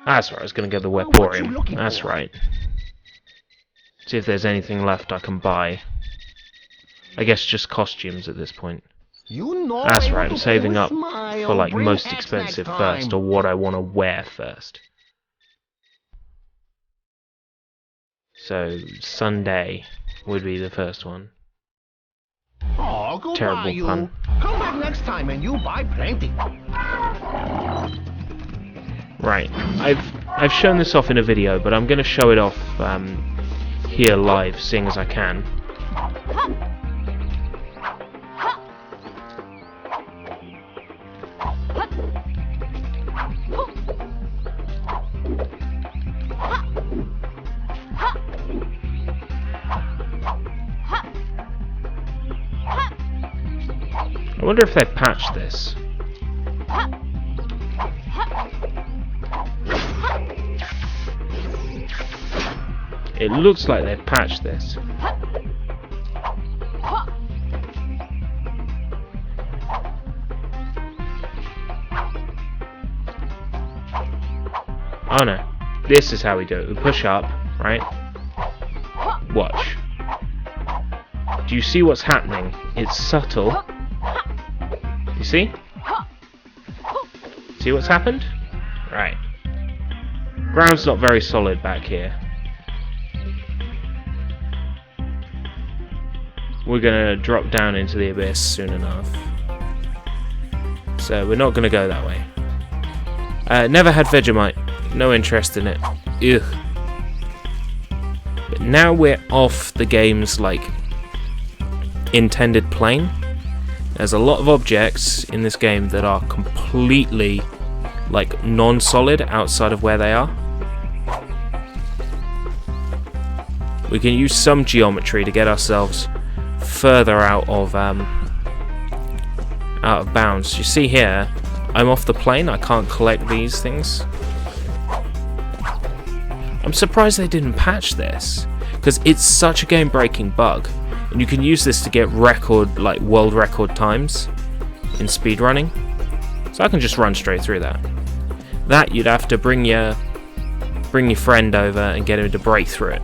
That's right, I was gonna get the Weaporium. That's right. See if there's anything left I can buy. I guess just costumes at this point. You know That's right, I'm saving up for like most expensive first, or what I want to wear first. So, Sunday would be the first one. Oh, go Terrible buy you. pun. Come back next time and you buy plenty. Right, I've shown this off in a video, but I'm going to show it off here live, seeing as I can. I wonder if they've patched this. It looks like they've patched this. Oh no. This is how we do it. We push up, right? Watch. Do you see what's happening? It's subtle. You see? See what's happened? Right. Ground's not very solid back here. We're gonna drop down into the abyss soon enough. So we're not gonna go that way. Never had Vegemite. No interest in it. Ugh. But now we're off the game's, like, intended plane. There's a lot of objects in this game that are completely, like, non-solid outside of where they are. We can use some geometry to get ourselves further out of bounds. You see here, I'm off the plane. I can't collect these things. I'm surprised they didn't patch this, because it's such a game-breaking bug, and you can use this to get world record times in speedrunning. So I can just run straight through that. That you'd have to bring your friend over and get him to break through it.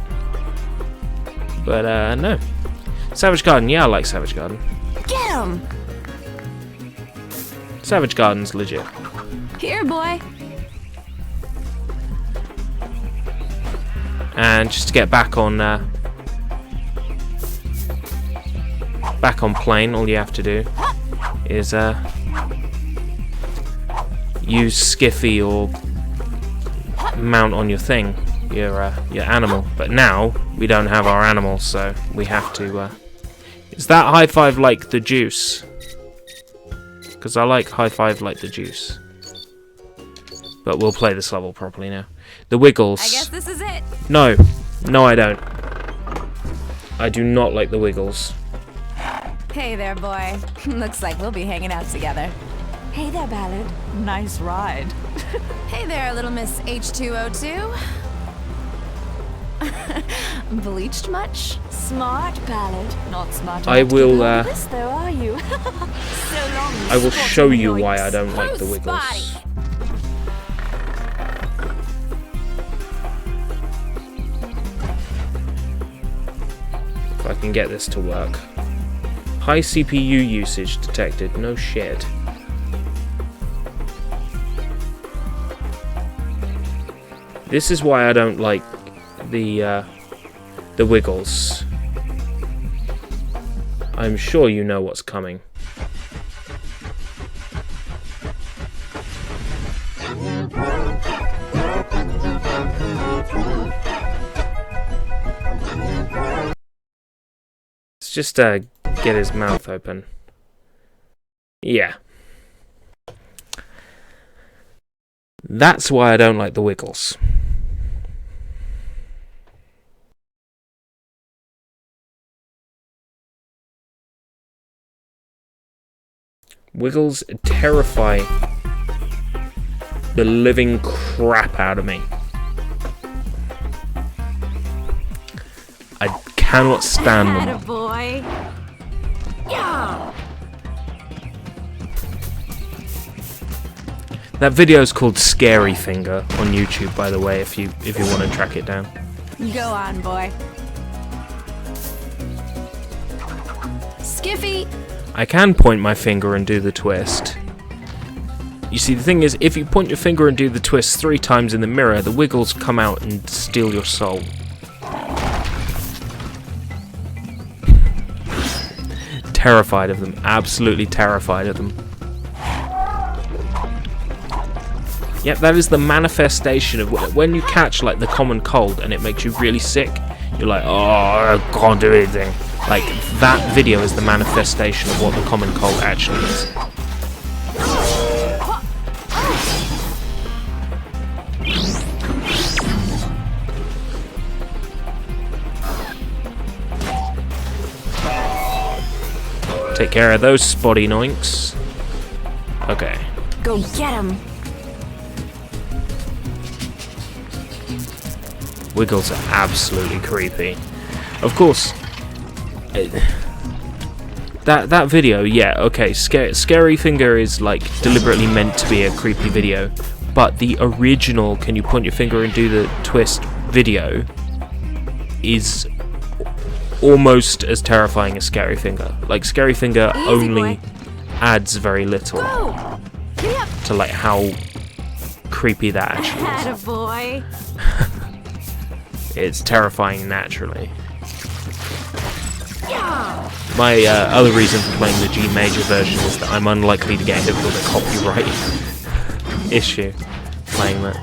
But no. Savage Garden, yeah, I like Savage Garden. Get him! Savage Garden's legit. Here, boy. And just to get back on plane, all you have to do is use Skiffy or mount on your thing, your animal. But now we don't have our animal, so we have to. Is that high five like the juice? Because I like high five like the juice. But we'll play this level properly now. The Wiggles. I guess this is it. No, I don't. I do not like the Wiggles. Hey there, boy. Looks like we'll be hanging out together. Hey there, Ballard. Nice ride. Hey there, little Miss H2O2. Bleached much? Smart, Ballard. Not smart. I will. This though, are you? So long. I will show you why I don't like the Wiggles. Spotty. If I can get this to work. High CPU usage detected. No shit. This is why I don't like the Wiggles. I'm sure you know what's coming. Let's just get his mouth open. Yeah. That's why I don't like the Wiggles. Wiggles terrify the living crap out of me. I cannot stand them. Attaboy. Yeah. That video is called Scary Finger on YouTube, by the way, if you want to track it down. Go on, boy. Skiffy. I can point my finger and do the twist. You see, the thing is, if you point your finger and do the twist 3 times in the mirror, the Wiggles come out and steal your soul. Terrified of them. Absolutely terrified of them. Yep, that is the manifestation of when you catch like the common cold and it makes you really sick. You're like, oh, I can't do anything. Like, that video is the manifestation of what the common cold actually is. Take care of those spotty noinks. Okay. Go get him. Wiggles are absolutely creepy. Of course, that video, yeah, okay, Scary Finger is like deliberately meant to be a creepy video, but the original can you point your finger and do the twist video is almost as terrifying as Scary Finger. Like, Scary Finger Easy, only boy. adds very little Go. Get up. to like how creepy that actually is. Attaboy. It's terrifying naturally. Yeah. My other reason for playing the G major version is that I'm unlikely to get hit with a copyright issue playing that.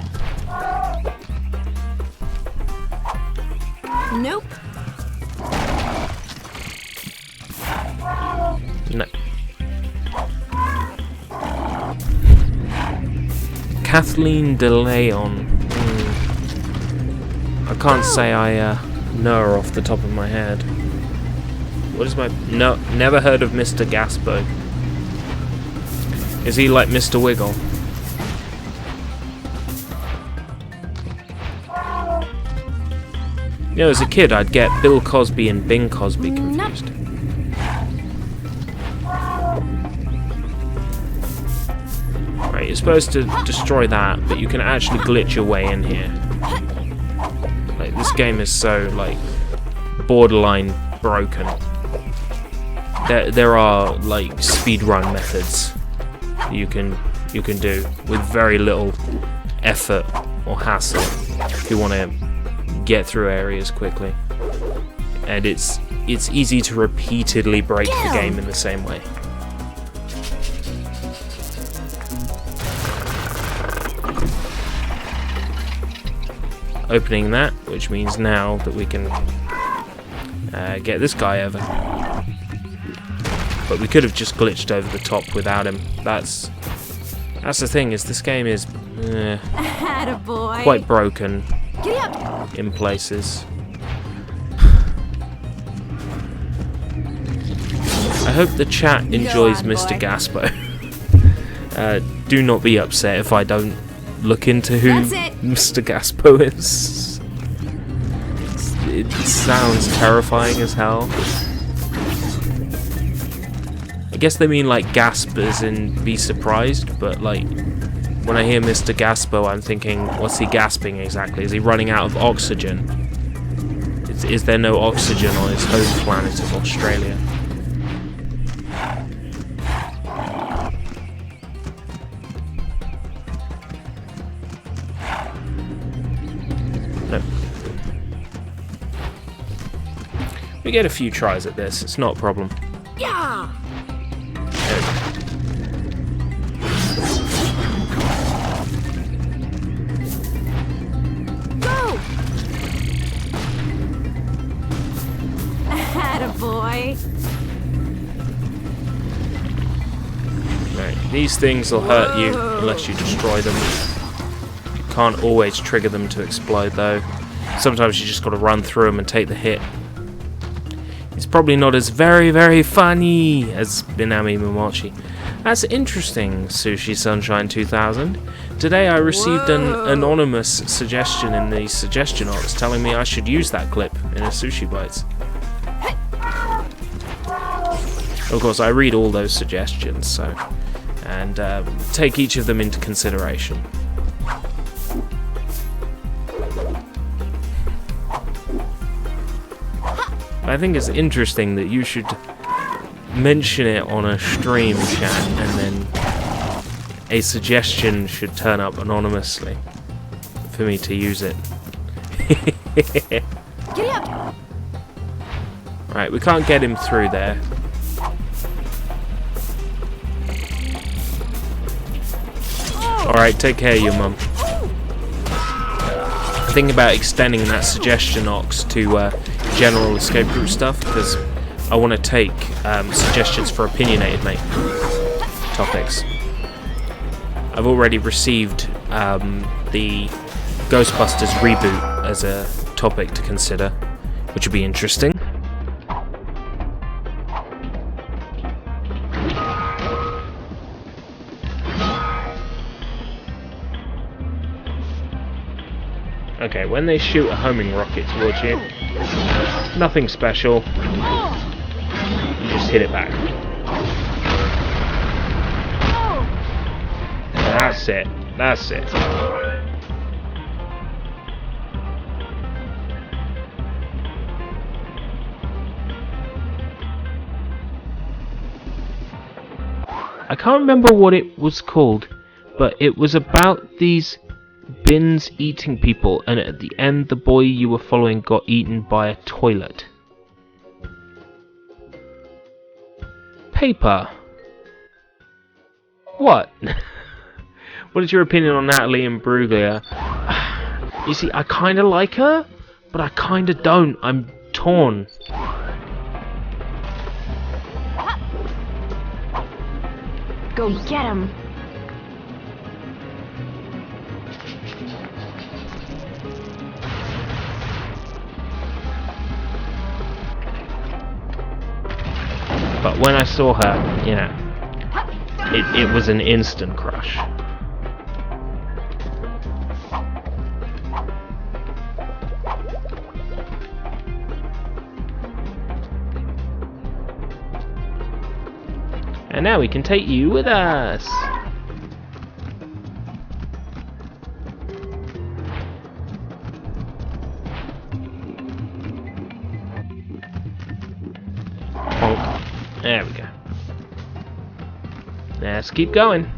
Nope. No. Kathleen DeLeon. I can't say I know her off the top of my head. What is my... No, never heard of Mr. Gaspo. Is he like Mr. Wiggle? You know, as a kid, I'd get Bill Cosby and Bing Cosby confused. Right, you're supposed to destroy that, but you can actually glitch your way in here. Like, this game is so, like, borderline broken. There are, like, speedrun methods you can do with very little effort or hassle if you want to get through areas quickly. And it's easy to repeatedly break the game in the same way. Opening that, which means now that we can get this guy over. But we could have just glitched over the top without him. That's the thing, is this game is quite broken in places. I hope the chat enjoys Mr. Gaspo. Do not be upset if I don't look into who Mr. Gaspo is. It sounds terrifying as hell. I guess they mean like gasp as in be surprised, but like when I hear Mr. Gaspo, I'm thinking, what's he gasping exactly? Is he running out of oxygen? Is there no oxygen on his home planet of Australia? No. We get a few tries at this, it's not a problem. Yeah. Go. Attaboy. Right, these things will hurt you unless you destroy them. You can't always trigger them to explode though. Sometimes you just got to run through them and take the hit. It's probably not as very funny as Minami Momochi. That's interesting, Sushi Sunshine 2000. Today I received an anonymous suggestion in the suggestion box telling me I should use that clip in a Sushi Bites. Of course, I read all those suggestions, so and take each of them into consideration. I think it's interesting that you should mention it on a stream chat and then a suggestion should turn up anonymously for me to use it. Right, we can't get him through there. Alright, take care of your mum. Think about extending that suggestion box to general escape route stuff, because I want to take suggestions for opinionated topics. I've already received the Ghostbusters reboot as a topic to consider, which would be interesting. Okay, when they shoot a homing rocket towards you, nothing special, you just hit it back. That's it, that's it. I can't remember what it was called, but it was about these bins eating people, and at the end the boy you were following got eaten by a toilet. Paper. What? What is your opinion on Natalie Imbruglia? You see, I kinda like her, but I kinda don't. I'm torn. Go get him. But when I saw her, you know, it was an instant crush. And now we can take you with us. Honk. There we go. Let's keep going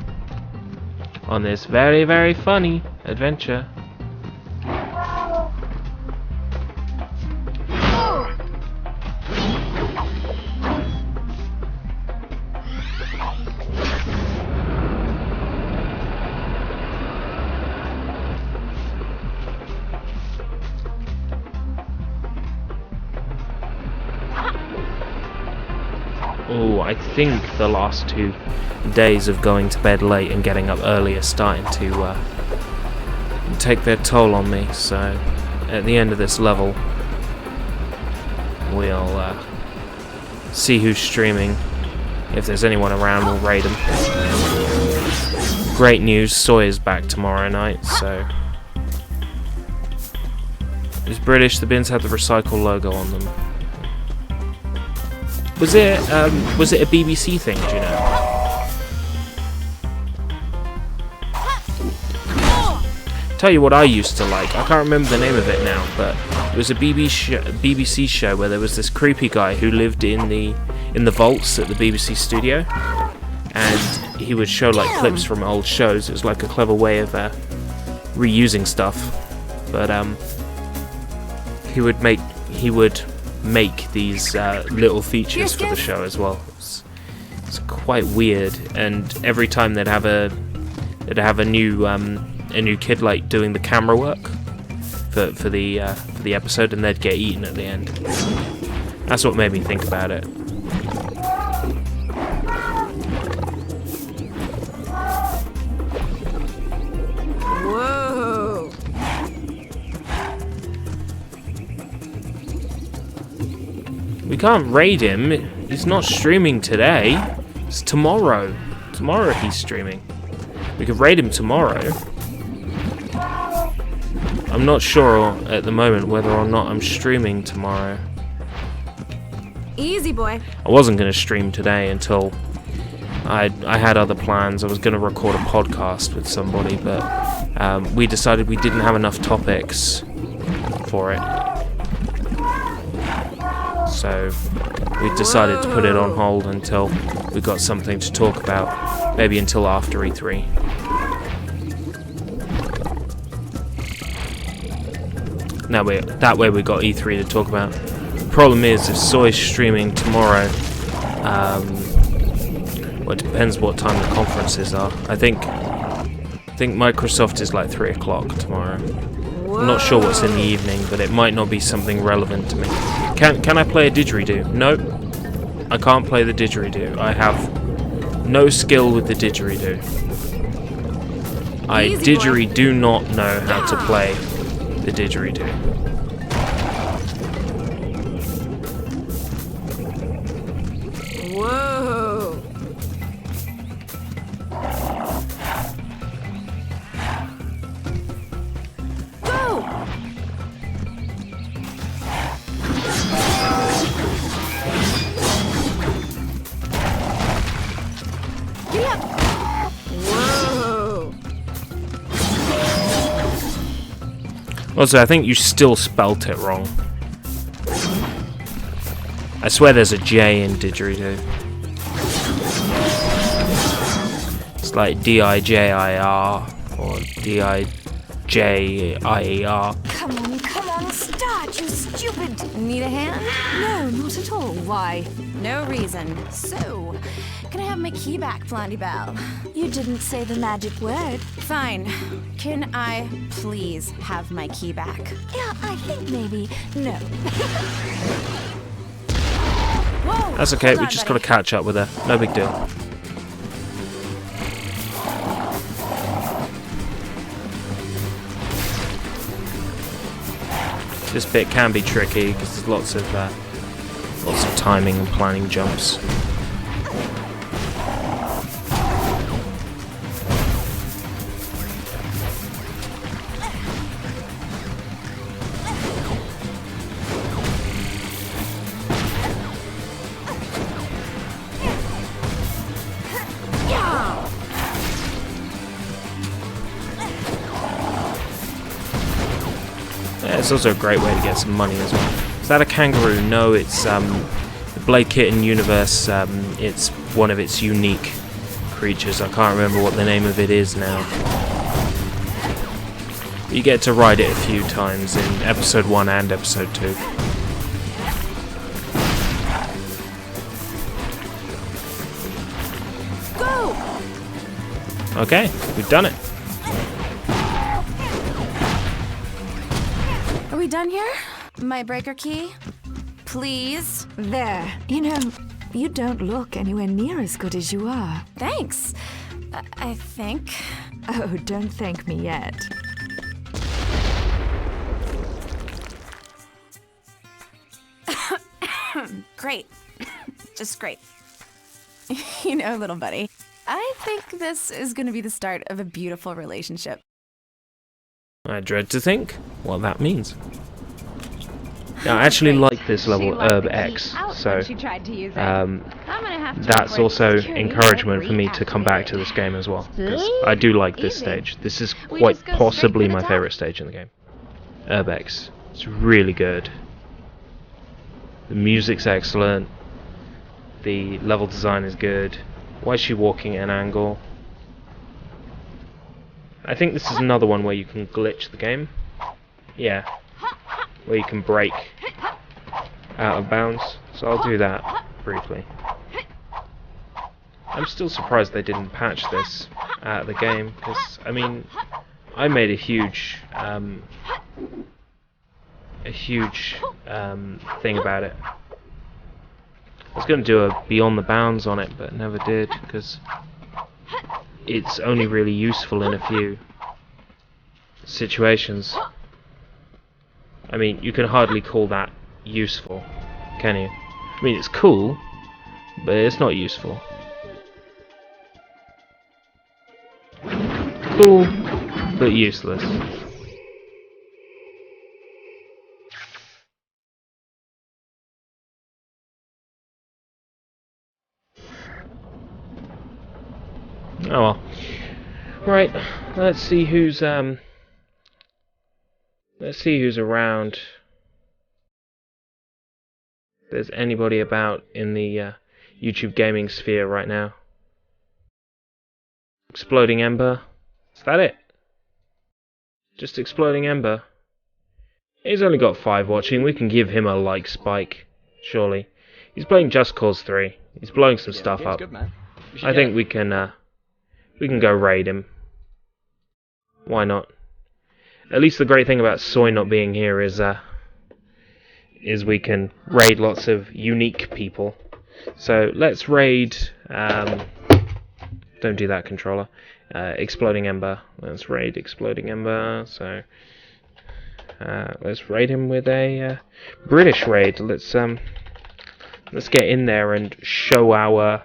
on this very, very funny adventure. Oh, I think the last 2 days of going to bed late and getting up early are starting to take their toll on me. So, at the end of this level, we'll see who's streaming. If there's anyone around, we'll raid them. Great news, Sawyer's back tomorrow night, so... It's British, the bins have the recycle logo on them. Was it a BBC thing, do you know? Tell you what I used to like. I can't remember the name of it now, but it was a BBC show where there was this creepy guy who lived in the vaults at the BBC studio, and he would show like clips from old shows. It was like a clever way of reusing stuff, but he would make these little features for the show as well. It's quite weird, and every time they'd have a new kid like doing the camera work for the episode, and they'd get eaten at the end. That's what made me think about it. Whoa! We can't raid him. He's not streaming today. It's tomorrow. Tomorrow he's streaming. We could raid him tomorrow. I'm not sure at the moment whether or not I'm streaming tomorrow. Easy, boy. I wasn't going to stream today until I had other plans. I was going to record a podcast with somebody, but we decided we didn't have enough topics for it. So we decided to put it on hold until we got something to talk about, maybe until after E3. That way we got E3 to talk about. The problem is, if Soy's streaming tomorrow, well, it depends what time the conferences are. I think Microsoft is like 3 o'clock tomorrow. I'm not sure what's in the evening, but it might not be something relevant to me. Can I play a didgeridoo? Nope. I can't play the didgeridoo. I have no skill with the didgeridoo. I do not know how to play the didgeridoo. Whoa! Go! Get up! Whoa! Also, I think you still spelt it wrong. I swear there's a J in didgeridoo. It's like D-I-J-I-R or D-I-J-I-E-R. Come on, start, you stupid! Need a hand? No, not at all. Why? No reason. So, can I have my key back, Blondie Belle? You didn't say the magic word. Fine. Can I please have my key back? Yeah, I think maybe. No. Whoa! That's okay, hold we on, just buddy. gotta catch up with her. No big deal. This bit can be tricky because there's lots of Lots of timing and planning jumps. Yeah, it's also a great way to get some money as well. Is that a kangaroo? No, it's the Blade Kitten universe. It's one of its unique creatures. I can't remember what the name of it is now. You get to ride it a few times in episode 1 and episode 2. Go! Okay, we've done it. Are we done here? My breaker key? Please? There. You know, you don't look anywhere near as good as you are. Thanks. I think. Oh, don't thank me yet. Great. Just great. You know, little buddy, I think this is going to be the start of a beautiful relationship. I dread to think what that means. Now, I actually like this level, Herb X, so that's also encouragement for me to come back to this game as well, because I do like this stage. This is quite possibly my favourite stage in the game. Herb X. It's really good. The music's excellent. The level design is good. Why is she walking at an angle? I think this is another one where you can glitch the game. Yeah. Where you can break out of bounds. So I'll do that briefly. I'm still surprised they didn't patch this out of the game, because, I mean, I made a huge thing about it. I was going to do a Beyond the Bounds on it, but never did, because it's only really useful in a few situations. I mean, you can hardly call that useful, can you? I mean, it's cool, but it's not useful. Cool, but useless. Oh well. Right, let's see who's around. If there's anybody about in the YouTube gaming sphere right now. Exploding Ember. Is that it? Just Exploding Ember. He's only got 5 watching. We can give him a like spike, surely. He's playing Just Cause 3. He's blowing some stuff up. Good, man. I think we can go raid him. Why not? At least the great thing about Soy not being here is we can raid lots of unique people. So let's raid. Don't do that, controller. Exploding Ember. Let's raid Exploding Ember. So let's raid him with a British raid. Let's get in there and show our.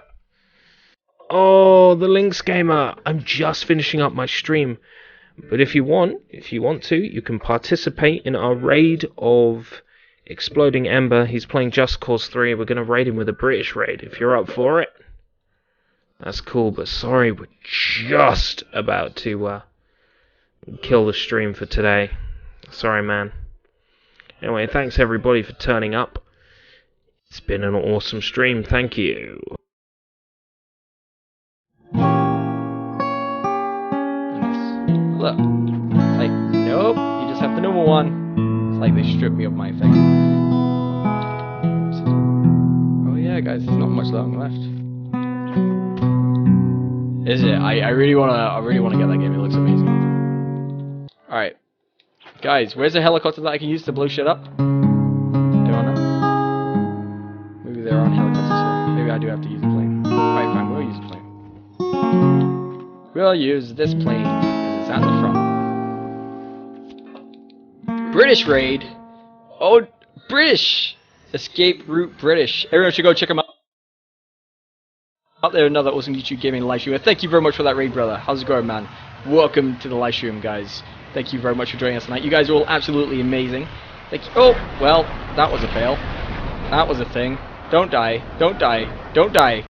Oh, the Lynx Gamer! I'm just finishing up my stream. But if you want to, you can participate in our raid of Exploding Ember. He's playing Just Cause 3. We're going to raid him with a British raid. If you're up for it, that's cool. But sorry, we're just about to kill the stream for today. Sorry, man. Anyway, thanks everybody for turning up. It's been an awesome stream. Thank you. Look, it's like, nope, you just have the normal one. It's like they stripped me of my thing. Oh yeah, guys, there's not much long left. Is it? I really wanna get that game. It looks amazing. All right, guys, where's the helicopter that I can use to blow shit up? Anyone know? Maybe there aren't helicopters here. Maybe I do have to use a plane. All right, fine, we'll use a plane. We'll use this plane. At the front. British raid. Oh, British. Escape Route British. Everyone should go check him out. Out there, another awesome YouTube gaming live stream. Thank you very much for that raid, brother. How's it going, man? Welcome to the live stream, guys. Thank you very much for joining us tonight. You guys are all absolutely amazing. Thank you. Oh, well, that was a fail. That was a thing. Don't die. Don't die. Don't die.